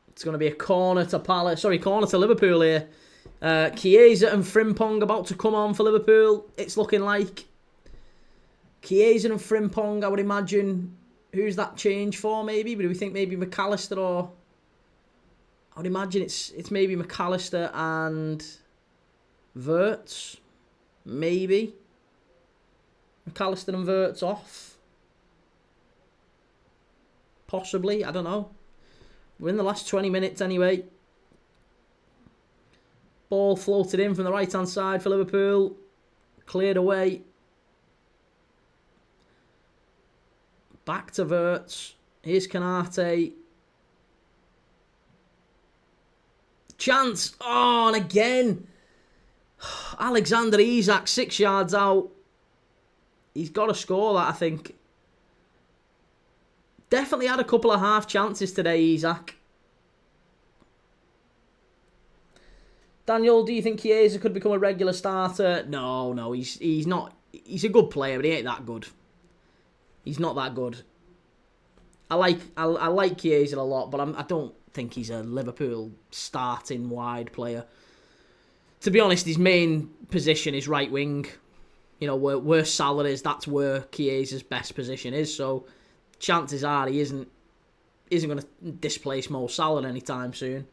S1: It's going to be a corner to corner to Liverpool here. Chiesa and Frimpong about to come on for Liverpool. It's looking like Chiesa and Frimpong, I would imagine. Who's that change for, maybe? But do we think maybe McAllister or... I would imagine it's maybe McAllister and Wirtz. Maybe. McAllister and Wirtz off. Possibly, I don't know. We're in the last 20 minutes anyway. Ball floated in from the right-hand side for Liverpool. Cleared away. Back to Wirtz. Here's Kanate. Chance. Oh, and again. Alexander Isak, 6 yards out. He's got to score that, I think. Definitely had a couple of half chances today, Isak. Daniel, do you think Chiesa could become a regular starter? No, he's not. He's a good player, but he ain't that good. He's not that good. I like Chiesa a lot, but I don't think he's a Liverpool starting wide player. To be honest, his main position is right wing. You know, where Salah is, that's where Chiesa's best position is. So chances are he isn't going to displace Mo Salah anytime soon.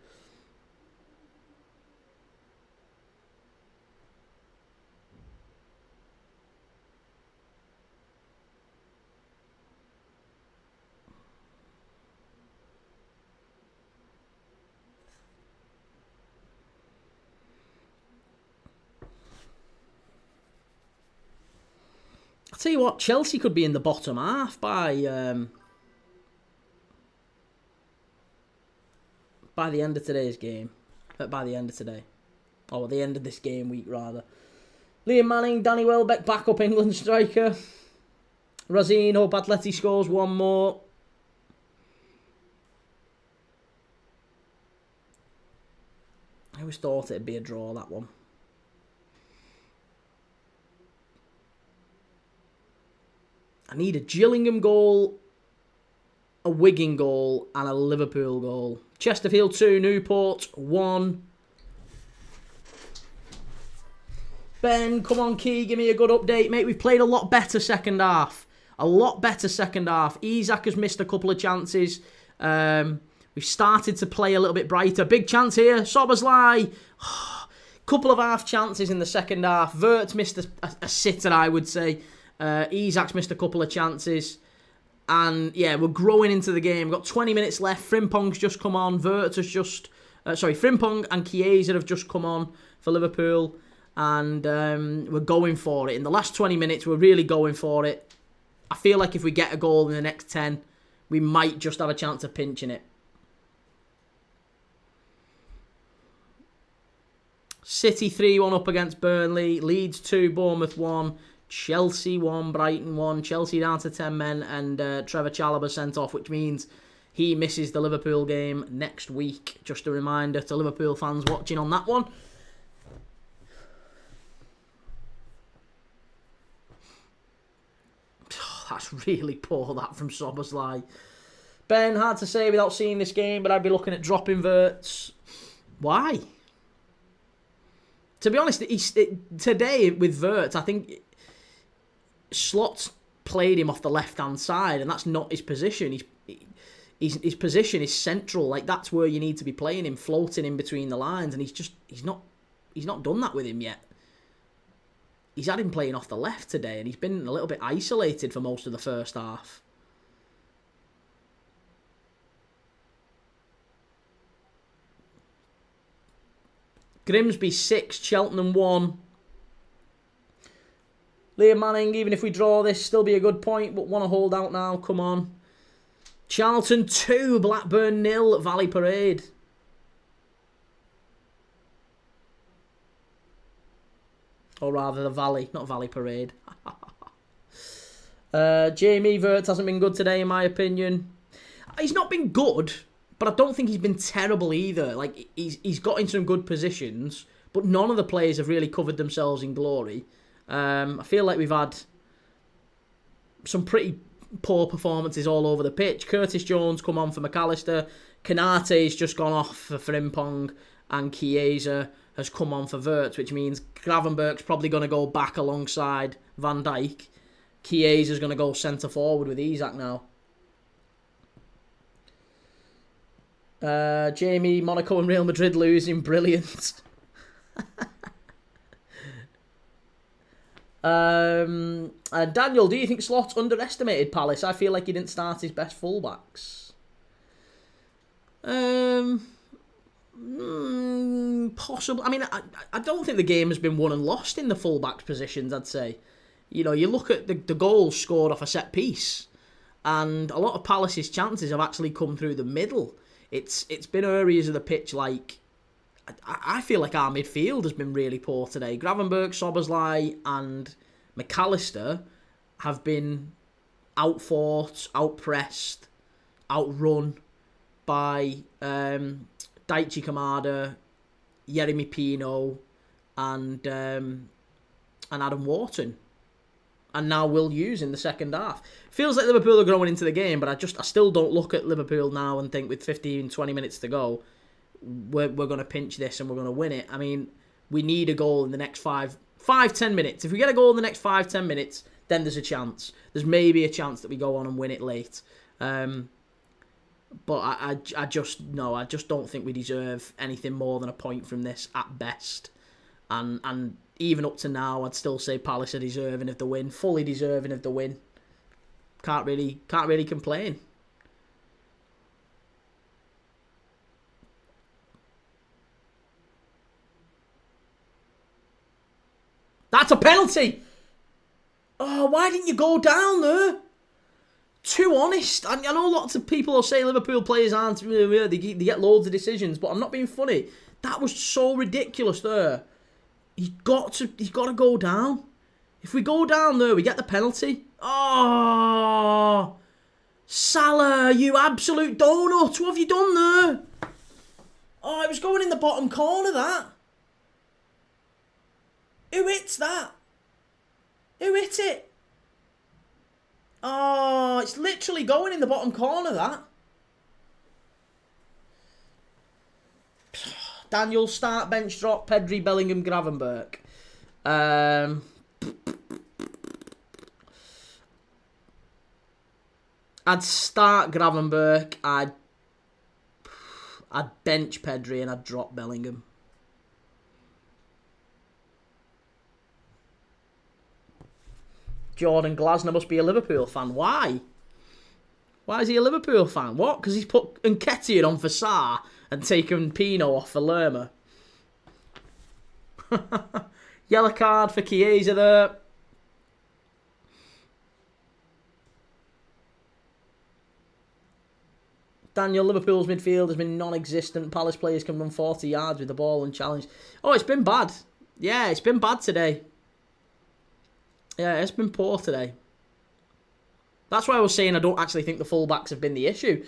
S1: I'll tell you what, Chelsea could be in the bottom half by the end of today's game. By the end of today. Or the end of this game week, rather. Liam Manning, Danny Welbeck, backup England striker. Razine, hope Atleti scores one more. I always thought it'd be a draw, that one. I need a Gillingham goal, a Wigan goal, and a Liverpool goal. Chesterfield 2, Newport 1. Ben, come on, Key, give me a good update, mate. We've played a lot better second half. A lot better second half. Isak has missed a couple of chances. We've started to play a little bit brighter. Big chance here. Szoboszlai. Couple of half chances in the second half. Wirtz missed a sitter, I would say. Isak's missed a couple of chances. And, yeah, we're growing into the game. We've got 20 minutes left. Frimpong's just come on. Wirtz has just... Frimpong and Chiesa have just come on for Liverpool. And we're going for it. In the last 20 minutes, we're really going for it. I feel like if we get a goal in the next 10, we might just have a chance of pinching it. City 3-1 up against Burnley. Leeds 2, Bournemouth 1. Chelsea 1, Brighton 1. Chelsea down to 10 men and Trevor Chalobah sent off, which means he misses the Liverpool game next week. Just a reminder to Liverpool fans watching on that one. Oh, that's really poor, that from Szoboszlai. Ben, hard to say without seeing this game, but I'd be looking at dropping Wirtz. Why? To be honest, today with Wirtz, I think Slot's played him off the left-hand side, and that's not his position. His position is central. Like, that's where you need to be playing him, floating in between the lines, and he's not done that with him yet. He's had him playing off the left today, and he's been a little bit isolated for most of the first half. Grimsby 6, Cheltenham 1. Liam Manning, even if we draw this, still be a good point, but want to hold out now. Come on. Charlton 2, Blackburn 0 at Valley Parade. Or rather, the Valley, not Valley Parade. Jamie Wirtz hasn't been good today, in my opinion. He's not been good, but I don't think he's been terrible either. Like, he's got in some good positions, but none of the players have really covered themselves in glory. I feel like we've had some pretty poor performances all over the pitch. Curtis Jones come on for McAllister. Kanate's just gone off for Frimpong. And Chiesa has come on for Wirtz, which means Gravenberch's probably going to go back alongside Van Dijk. Chiesa's going to go centre forward with Isak now. Jamie, Monaco and Real Madrid losing. Brilliant. Daniel, do you think Slot underestimated Palace? I feel like he didn't start his best fullbacks. Possible. I mean, I don't think the game has been won and lost in the fullbacks positions, I'd say. You know, you look at the goals scored off a set piece, and a lot of Palace's chances have actually come through the middle. It's been areas of the pitch like, I feel like our midfield has been really poor today. Gravenberch, Szoboszlai and McAllister have been outfought, outpressed, outrun by Daichi Kamada, Yeremy Pino and Adam Wharton. And now Will Hughes in the second half. Feels like Liverpool are growing into the game, but I still don't look at Liverpool now and think with 15, 20 minutes to go, we're going to pinch this and we're going to win it. I mean, we need a goal in the next 5-10 minutes. If we get a goal in the next 5-10 minutes, then there's a chance. There's maybe a chance that we go on and win it late. But I just don't think we deserve anything more than a point from this at best. And even up to now, I'd still say Palace are deserving of the win, fully deserving of the win. Can't really complain. That's a penalty. Oh, why didn't you go down there? Too honest. I know lots of people will say Liverpool players aren't, they get loads of decisions, but I'm not being funny. That was so ridiculous there. He's got to go down. If we go down there, we get the penalty. Oh, Salah, you absolute donut. What have you done there? Oh, it was going in the bottom corner, that. Who hits that? Who hit it? Oh, it's literally going in the bottom corner, that. Daniel, start, bench, drop, Pedri, Bellingham, Gravenberch. I'd start Gravenberch, I'd bench Pedri and I'd drop Bellingham. Jordan Glasner must be a Liverpool fan. Why? Why is he a Liverpool fan? What? Because he's put Nketiah on for Sarr and taken Pino off for Lerma. Yellow card for Chiesa there. Daniel, Liverpool's midfield has been non-existent. Palace players can run 40 yards with the ball and challenge. Oh, it's been bad. Yeah, it's been bad today. Yeah, it's been poor today. That's why I was saying I don't actually think the fullbacks have been the issue.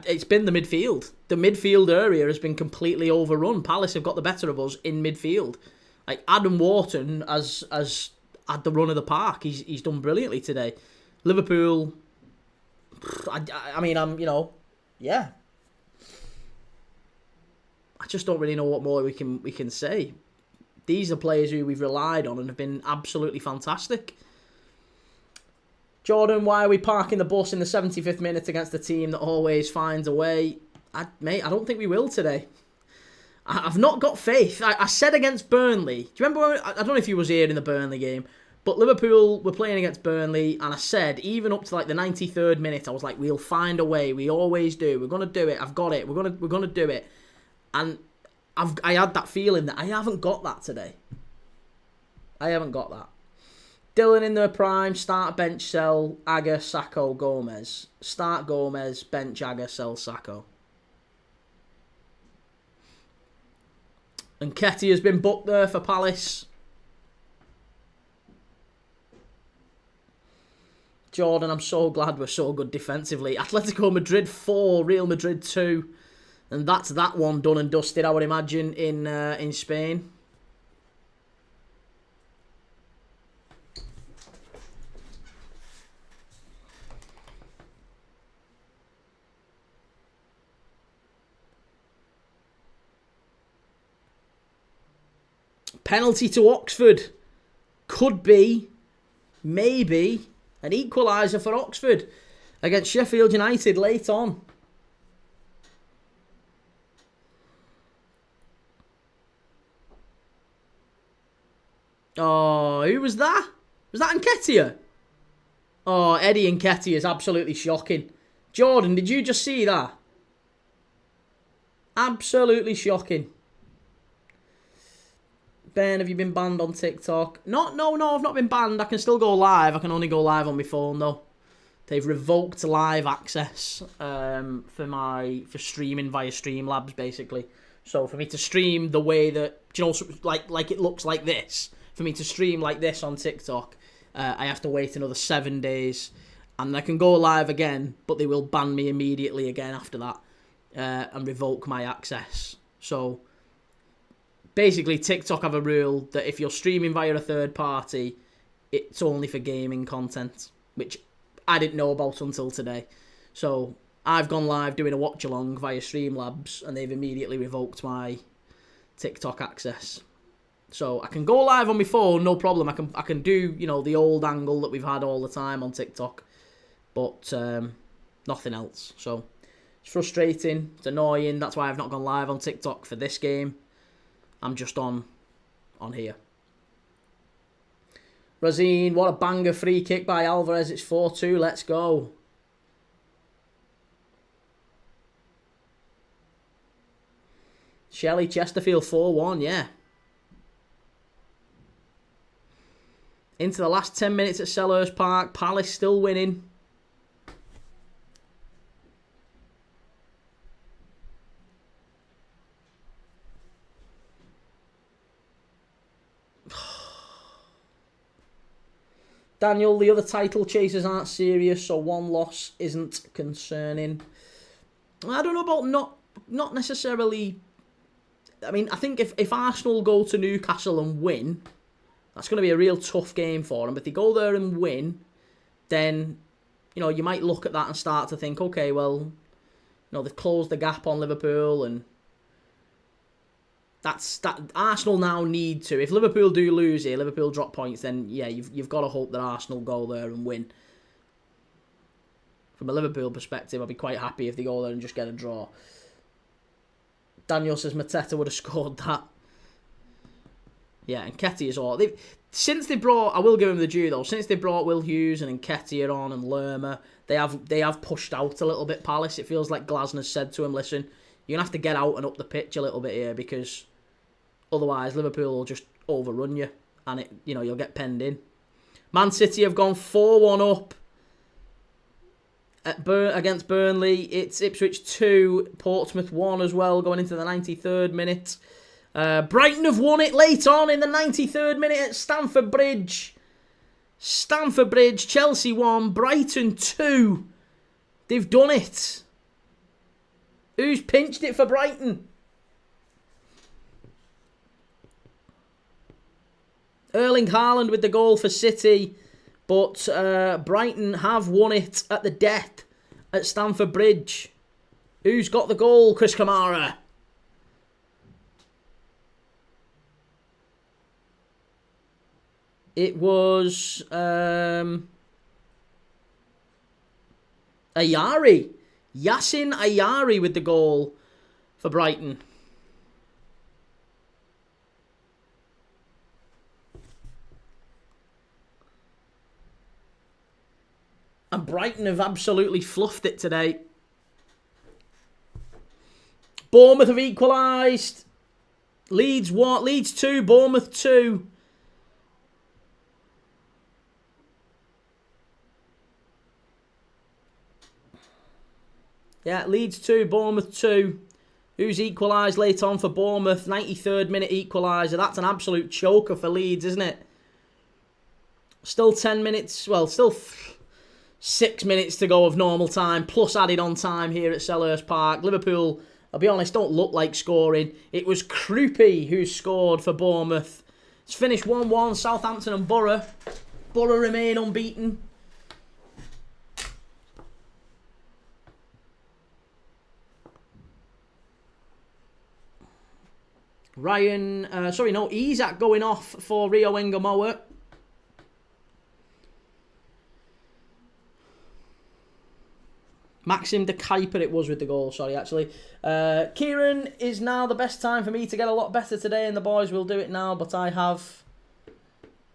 S1: It's been the midfield. The midfield area has been completely overrun. Palace have got the better of us in midfield. Like Adam Wharton has had the run of the park. He's done brilliantly today. Liverpool, yeah. I just don't really know what more we can say. These are players who we've relied on and have been absolutely fantastic. Jordan, why are we parking the bus in the 75th minute against a team that always finds a way? I don't think we will today. I've not got faith. I said against Burnley. Do you remember I don't know if you was here in the Burnley game, but Liverpool were playing against Burnley, and I said, even up to like the 93rd minute, I was like, we'll find a way. We always do. We're going to do it. I've got it. We're going to do it. And I had that feeling that I haven't got that today. I haven't got that. Dylan in their prime, start, bench, sell, Aga, Sacco, Gomez. Start Gomez, bench, Aga, sell, Sacco. And Ketty has been booked there for Palace. Jordan, I'm so glad we're so good defensively. Atletico Madrid 4, Real Madrid 2. And that's that one done and dusted, I would imagine, in Spain. Penalty to Oxford. Could be, maybe, an equaliser for Oxford against Sheffield United late on. Oh, who was that? Was that Nketiah? Oh, Eddie Nketiah is absolutely shocking. Jordan, did you just see that? Absolutely shocking. Ben, have you been banned on TikTok? No, I've not been banned. I can still go live. I can only go live on my phone, though. They've revoked live access for streaming via Streamlabs, basically. So for me to stream the way that, you know, like it looks like this, for me to stream like this on TikTok, I have to wait another 7 days. And I can go live again, but they will ban me immediately again after that and revoke my access. So basically, TikTok have a rule that if you're streaming via a third party, it's only for gaming content, which I didn't know about until today. So I've gone live doing a watch-along via Streamlabs, and they've immediately revoked my TikTok access. So I can go live on my phone, no problem. I can do, you know, the old angle that we've had all the time on TikTok, but nothing else. So it's frustrating, it's annoying. That's why I've not gone live on TikTok for this game. I'm just on here. Razine, what a banger free kick by Alvarez. It's 4-2. Let's go. Shelley, Chesterfield 4-1. Yeah. Into the last 10 minutes at Selhurst Park. Palace still winning. Daniel, the other title chasers aren't serious, so one loss isn't concerning. I don't know about not necessarily. I mean, I think if Arsenal go to Newcastle and win, that's going to be a real tough game for them. But if they go there and win, then, you know, you might look at that and start to think, okay, well, you know, they've closed the gap on Liverpool, and that Arsenal now need to. If Liverpool do lose here, Liverpool drop points, then yeah, you've got to hope that Arsenal go there and win. From a Liverpool perspective, I'd be quite happy if they go there and just get a draw. Daniel says Mateta would have scored that. Yeah, and Nketiah as well. Since they brought, I will give him the due though. Since they brought Will Hughes and Nketiah on and Lerma, they have pushed out a little bit. Palace. It feels like Glasner's said to him, "Listen, you're gonna have to get out and up the pitch a little bit here because otherwise Liverpool will just overrun you, and you'll get penned in." Man City have gone 4-1 up against Burnley. It's Ipswich 2, Portsmouth 1 as well, going into the 93rd minute. Brighton have won it late on in the 93rd minute at Stamford Bridge. Chelsea 1, Brighton 2. They've done it. Who's pinched it for Brighton? Erling Haaland with the goal for City, but Brighton have won it at the death at Stamford Bridge. Who's got the goal? Chris Kamara. It was Ayari. Yassin Ayari with the goal for Brighton. And Brighton have absolutely fluffed it today. Bournemouth have equalised. Leeds 2, Bournemouth 2. Yeah, Leeds 2, Bournemouth 2. Who's equalised late on for Bournemouth? 93rd minute equaliser. That's an absolute choker for Leeds, isn't it? Still 10 minutes. Well, still 6 minutes to go of normal time, plus added on time here at Selhurst Park. Liverpool I'll be honest, don't look like scoring. It was Krupi who scored for Bournemouth. It's finished 1-1, Southampton and Borough. Borough remain unbeaten. Isak going off for Rio Engamoa. Maxim de Kuiper it was with the goal, sorry, actually. Kieran, is now the best time for me to get a lot better today, and the boys will do it now, but I have...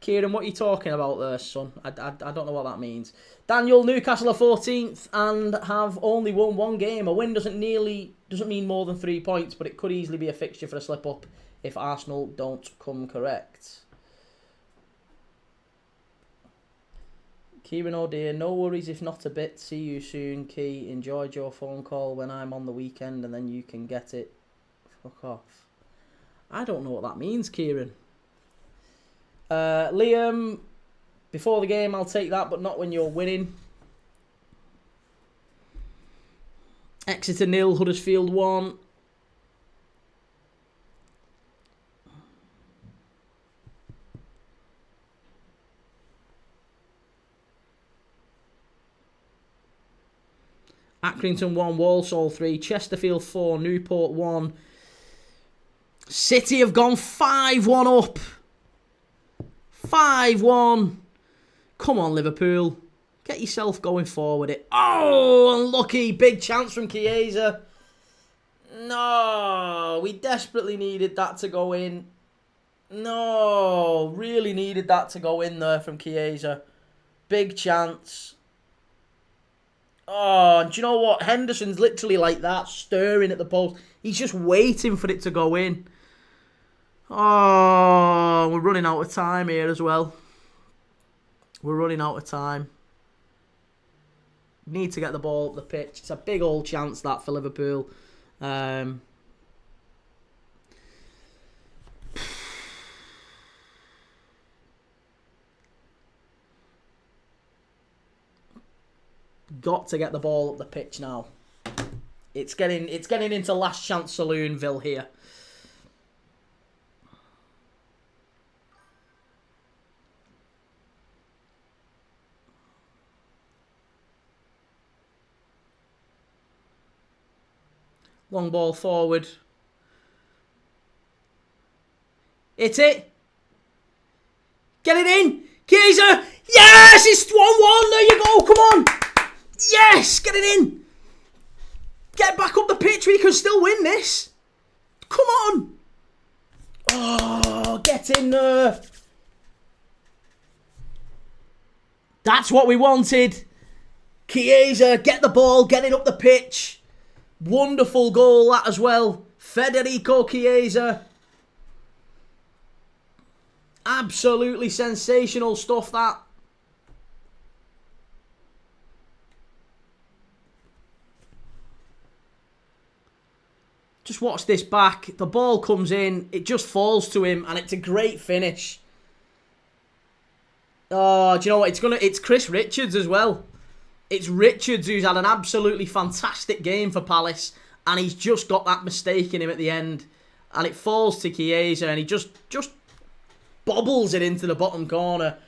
S1: Kieran, what are you talking about there, son? I don't know what that means. Daniel, Newcastle are 14th and have only won one game. A win doesn't mean more than 3 points, but it could easily be a fixture for a slip-up if Arsenal don't come correct. Kieran, oh dear, no worries if not a bit. See you soon, Key. Enjoyed your phone call when I'm on the weekend and then you can get it. Fuck off. I don't know what that means, Kieran. Liam, before the game I'll take that, but not when you're winning. Exeter 0, Huddersfield 1. Accrington 1, Walsall 3, Chesterfield 4, Newport 1. City have gone 5-1 up. 5-1. Come on, Liverpool. Get yourself going forward. Oh, unlucky. Big chance from Chiesa. No, we desperately needed that to go in. No, really needed that to go in there from Chiesa. Big chance. Oh, and do you know what? Henderson's literally like that, staring at the post. He's just waiting for it to go in. Oh, we're running out of time here as well. We're running out of time. Need to get the ball up the pitch. It's a big old chance that for Liverpool. Got to get the ball up the pitch now. It's getting into last chance Saloonville here. Long ball forward. Hit it. Get it in. Chiesa. Yes, it's 1-1. There you go. Come on. Yes, get it in. Get back up the pitch. We can still win this. Come on. Oh, get in there. That's what we wanted. Chiesa, get the ball. Get it up the pitch. Wonderful goal that as well. Federico Chiesa. Absolutely sensational stuff that. Just watch this back. The ball comes in. It just falls to him and it's a great finish. Oh, do you know what? It's Chris Richards as well. It's Richards who's had an absolutely fantastic game for Palace, and he's just got that mistake in him at the end, and it falls to Chiesa, and he just bobbles it into the bottom corner,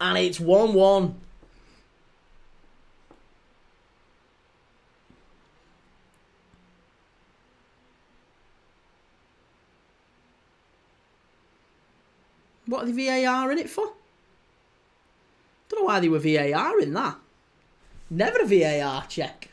S1: and it's 1-1. What are the VAR in it for? Don't know why they were VAR in that. Never a VAR check.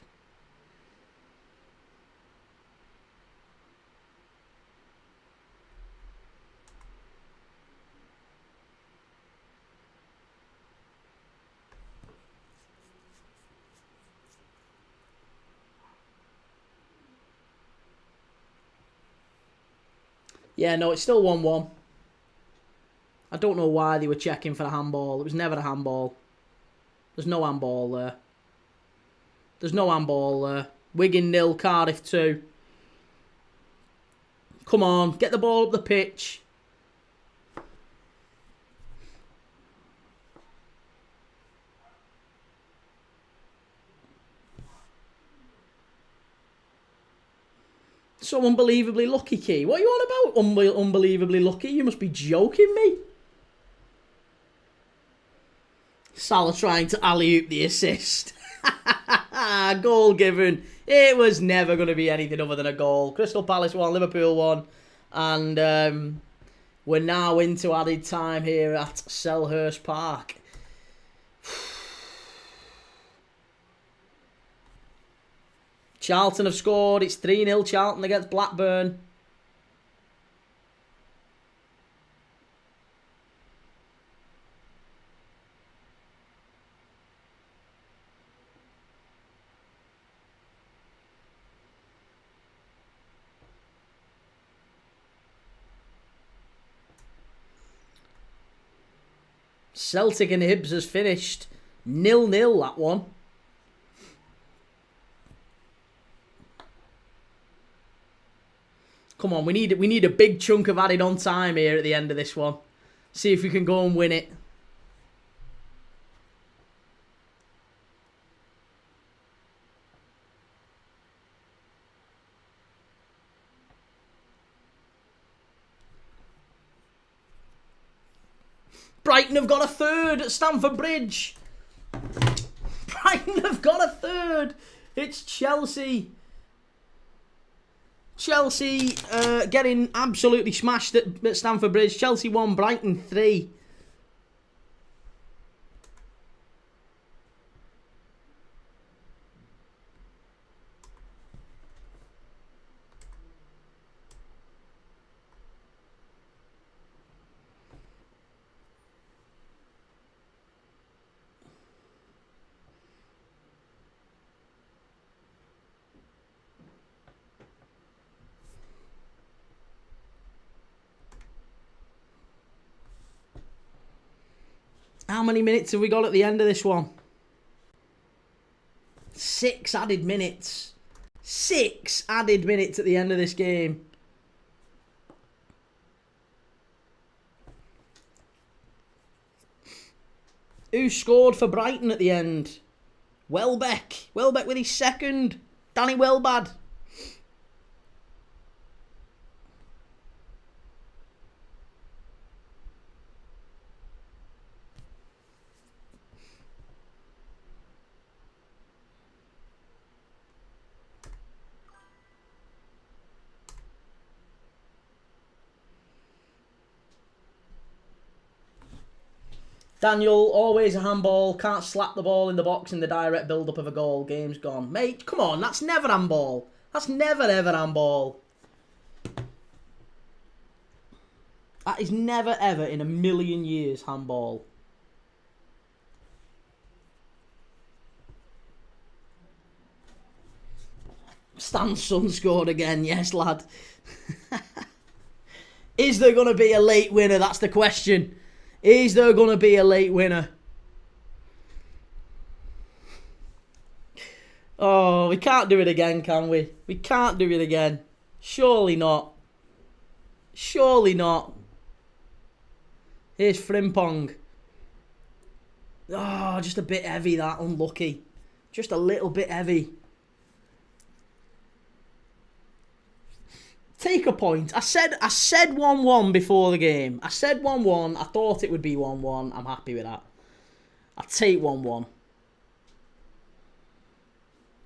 S1: Yeah, no, it's still 1-1. I don't know why they were checking for a handball. It was never a handball. There's no handball there. There's no handball there. Wigan 0, Cardiff 2. Come on, get the ball up the pitch. So unbelievably lucky, Key. What are you on about? Unbelievably lucky? You must be joking me. Salah trying to alley-oop the assist. Goal given. It was never going to be anything other than a goal. Crystal Palace 1, Liverpool 1. And we're now into added time here at Selhurst Park. Charlton have scored. It's 3-0 Charlton against Blackburn. Celtic and Hibs has finished 0-0 that one. Come on, we need a big chunk of added on time here at the end of this one. See if we can go and win it. Brighton have got a third at Stamford Bridge. Brighton have got a third. It's Chelsea. Chelsea getting absolutely smashed at Stamford Bridge. Chelsea 1, Brighton 3. How many minutes have we got at the end of this one? 6 added minutes. 6 added minutes at the end of this game. Who scored for Brighton at the end? Welbeck. Welbeck with his second. Danny Welbad. Daniel, always a handball. Can't slap the ball in the box in the direct build-up of a goal. Game's gone. Mate, come on. That's never handball. That's never, ever handball. That is never, ever in a million years handball. Stan's son scored again. Yes, lad. Is there going to be a late winner? That's the question. Is there going to be a late winner? Oh, we can't do it again, can we? We can't do it again. Surely not. Surely not. Here's Frimpong. Oh, just a bit heavy, that. Unlucky. Just a little bit heavy. Take a point. I said 1-1 before the game. I said 1-1. I thought it would be 1-1. I'm happy with that. I'll take 1-1.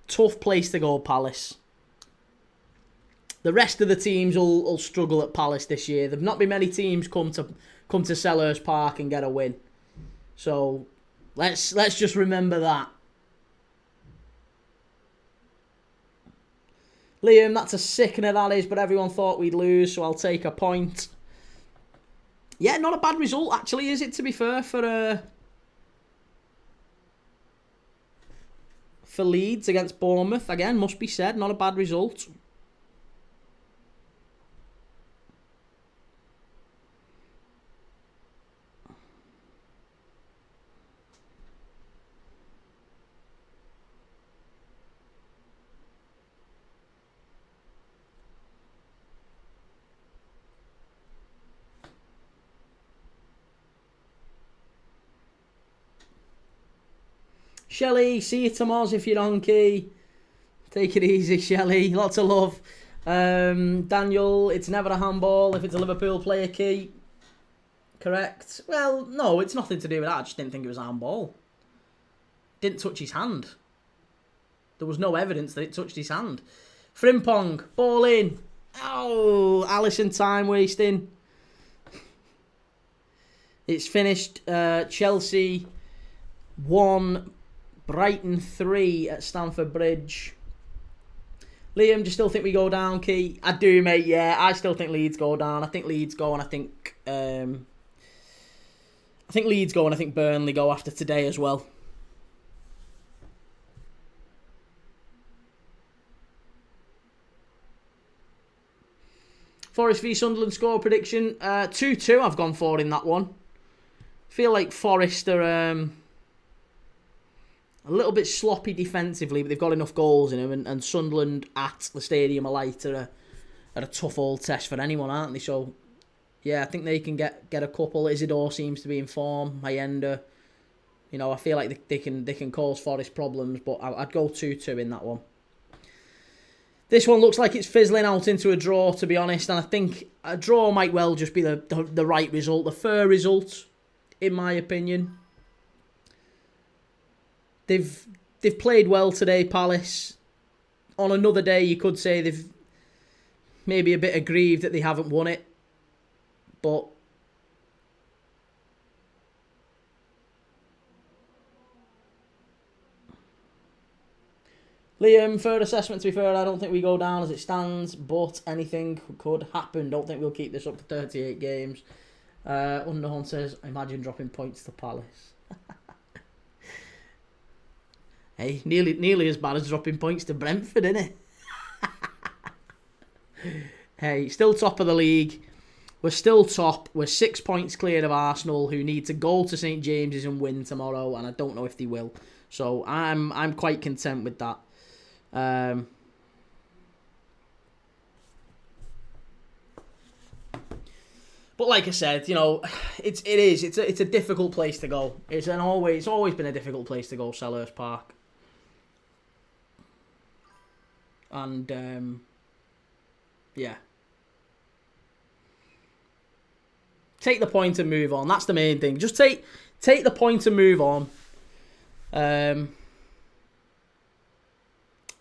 S1: Tough place to go, Palace. The rest of the teams will struggle at Palace this year. There've not been many teams come to Selhurst Park and get a win. So let's just remember that. Liam, that's a sickener, that is, but everyone thought we'd lose, so I'll take a point. Yeah, not a bad result, actually, is it, to be fair, for Leeds against Bournemouth. Again, must be said, not a bad result. Shelley, see you tomorrow if you're on key. Take it easy, Shelley. Lots of love. Daniel, it's never a handball if it's a Liverpool player key. Correct. Well, no, it's nothing to do with that. I just didn't think it was a handball. Didn't touch his hand. There was no evidence that it touched his hand. Frimpong, ball in. Oh, Alisson time wasting. It's finished. Chelsea 1, Brighton 3 at Stamford Bridge. Liam, do you still think we go down, Key? I do, mate. Yeah, I still think Leeds go down. I think Leeds go, and I think Leeds go, and I think Burnley go after today as well. Forest v Sunderland score prediction 2-2. I've gone for in that one. Feel like Forest are a little bit sloppy defensively, but they've got enough goals in them. And Sunderland at the Stadium of Light are a tough old test for anyone, aren't they? So, yeah, I think they can get a couple. Isidore seems to be in form. Mayenda, I feel like they can cause Forest problems, but I'd go 2-2 in that one. This one looks like it's fizzling out into a draw, to be honest, and I think a draw might well just be the right result, the fair result, in my opinion. They've played well today, Palace. On another day, you could say they've maybe a bit aggrieved that they haven't won it, but Liam, fair assessment to be fair, I don't think we go down as it stands, but anything could happen. Don't think we'll keep this up to 38 games. Underhorn says, imagine dropping points to Palace. Hey, nearly as bad as dropping points to Brentford, isn't it? Hey, still top of the league. We're still top. We're 6 points clear of Arsenal, who need to go to St James's and win tomorrow, and I don't know if they will. So I'm quite content with that. But like I said, it's a difficult place to go. It's always been a difficult place to go, Selhurst Park. And yeah, take the point and move on. That's the main thing. Just take the point and move on.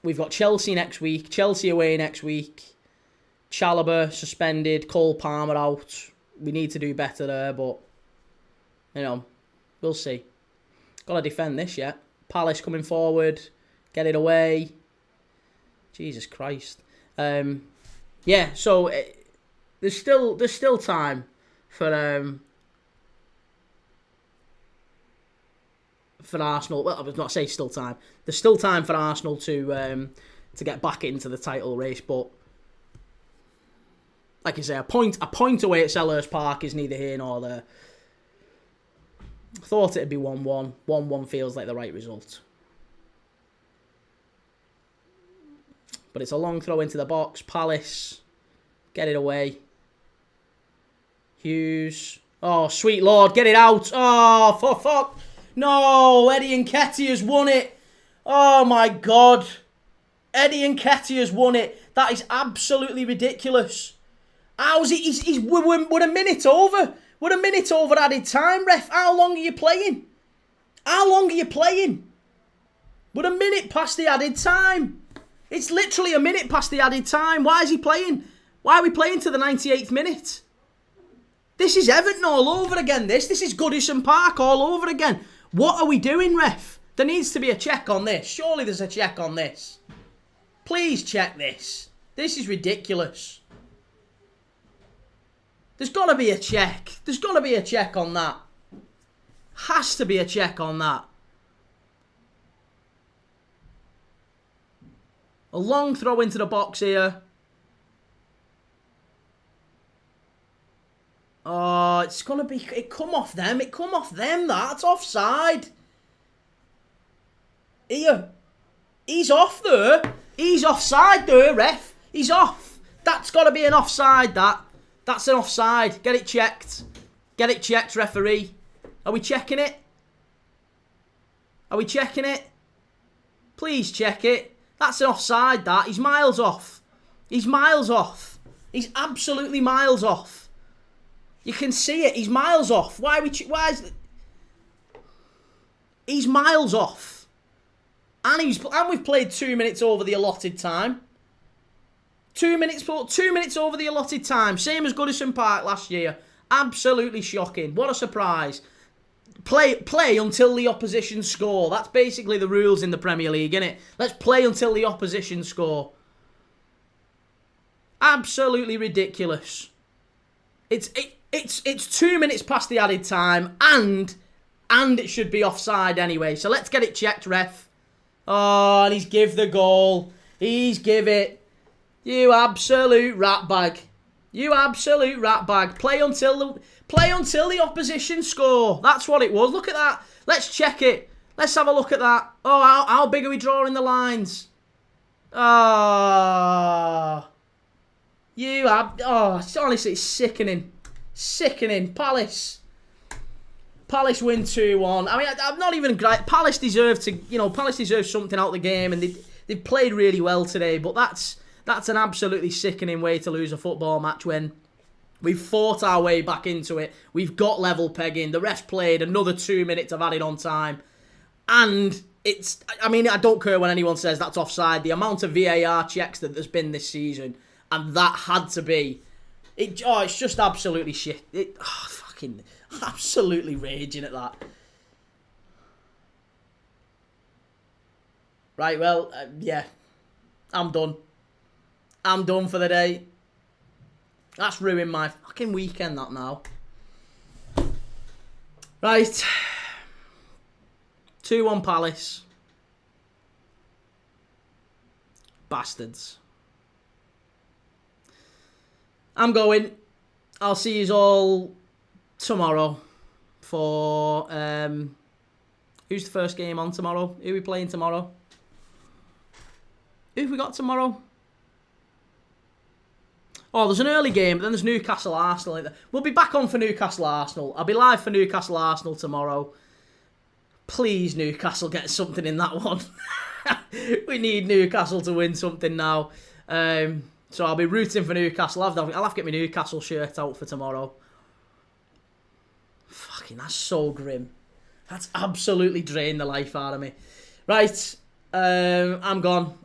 S1: We've got Chelsea next week. Chelsea away next week. Chalobah suspended. Cole Palmer out. We need to do better there, but we'll see. Got to defend this yet. Palace coming forward, get it away. Jesus Christ. Yeah. So there's still time for Arsenal. Well, I was not saying still time. There's still time for Arsenal to get back into the title race, but like I say, a point away at Selhurst Park is neither here nor there. Thought it'd be 1-1. 1-1 feels like the right result. But it's a long throw into the box. Palace get it away. Hughes. Oh, sweet Lord, get it out. Oh, for fuck. No, Eddie Nketiah's won it. Oh, my God. Eddie Nketiah's won it. That is absolutely ridiculous. How's it? We're a minute over. We're a minute over added time, ref. How long are you playing? How long are you playing? We're a minute past the added time. It's literally a minute past the added time. Why is he playing? Why are we playing to the 98th minute? This is Everton all over again, this. This is Goodison Park all over again. What are we doing, ref? There needs to be a check on this. Surely there's a check on this. Please check this. This is ridiculous. There's got to be a check. There's got to be a check on that. Has to be a check on that. A long throw into the box here. Oh, it's going to be... It come off them. It come off them, that's offside. Here. He's off there. He's offside there, ref. He's off. That's got to be an offside, that. That's an offside. Get it checked. Get it checked, referee. Are we checking it? Are we checking it? Please check it. That's an offside, that. He's miles off. He's miles off. He's absolutely miles off. You can see it. He's miles off. Why is... He's miles off. And we've played 2 minutes over the allotted time. 2 minutes over the allotted time. Same as Goodison Park last year. Absolutely shocking. What a surprise. Play until the opposition score. That's basically the rules in the Premier League, isn't it? Let's play until the opposition score. Absolutely ridiculous. It's 2 minutes past the added time, and it should be offside anyway. So let's get it checked, ref. Oh, and he's give the goal. He's give it. You absolute ratbag. You absolute ratbag. Play until the opposition score. That's what it was. Look at that. Let's check it. Let's have a look at that. Oh, how big are we drawing the lines? Oh, honestly, it's sickening. Sickening. Palace win 2-1. I mean, I'm not even great. Palace deserve something out of the game, and they've played really well today. But that's an absolutely sickening way to lose a football match when we've fought our way back into it. We've got level pegging. The refs played another 2 minutes of added on time, and I mean, I don't care when anyone says that's offside. The amount of VAR checks that there's been this season, and that had to be. It's just absolutely shit. Fucking absolutely raging at that. Right, well, yeah. I'm done. I'm done for the day. That's ruined my fucking weekend, that now. Right. 2-1 Palace. Bastards. I'm going. I'll see you all tomorrow for... who's the first game on tomorrow? Who are we playing tomorrow? Who have we got tomorrow? Oh, there's an early game, but then there's Newcastle-Arsenal. We'll be back on for Newcastle-Arsenal. I'll be live for Newcastle-Arsenal tomorrow. Please, Newcastle, get something in that one. We need Newcastle to win something now. So I'll be rooting for Newcastle. I'll have to get my Newcastle shirt out for tomorrow. Fucking, that's so grim. That's absolutely drained the life out of me. Right, I'm gone.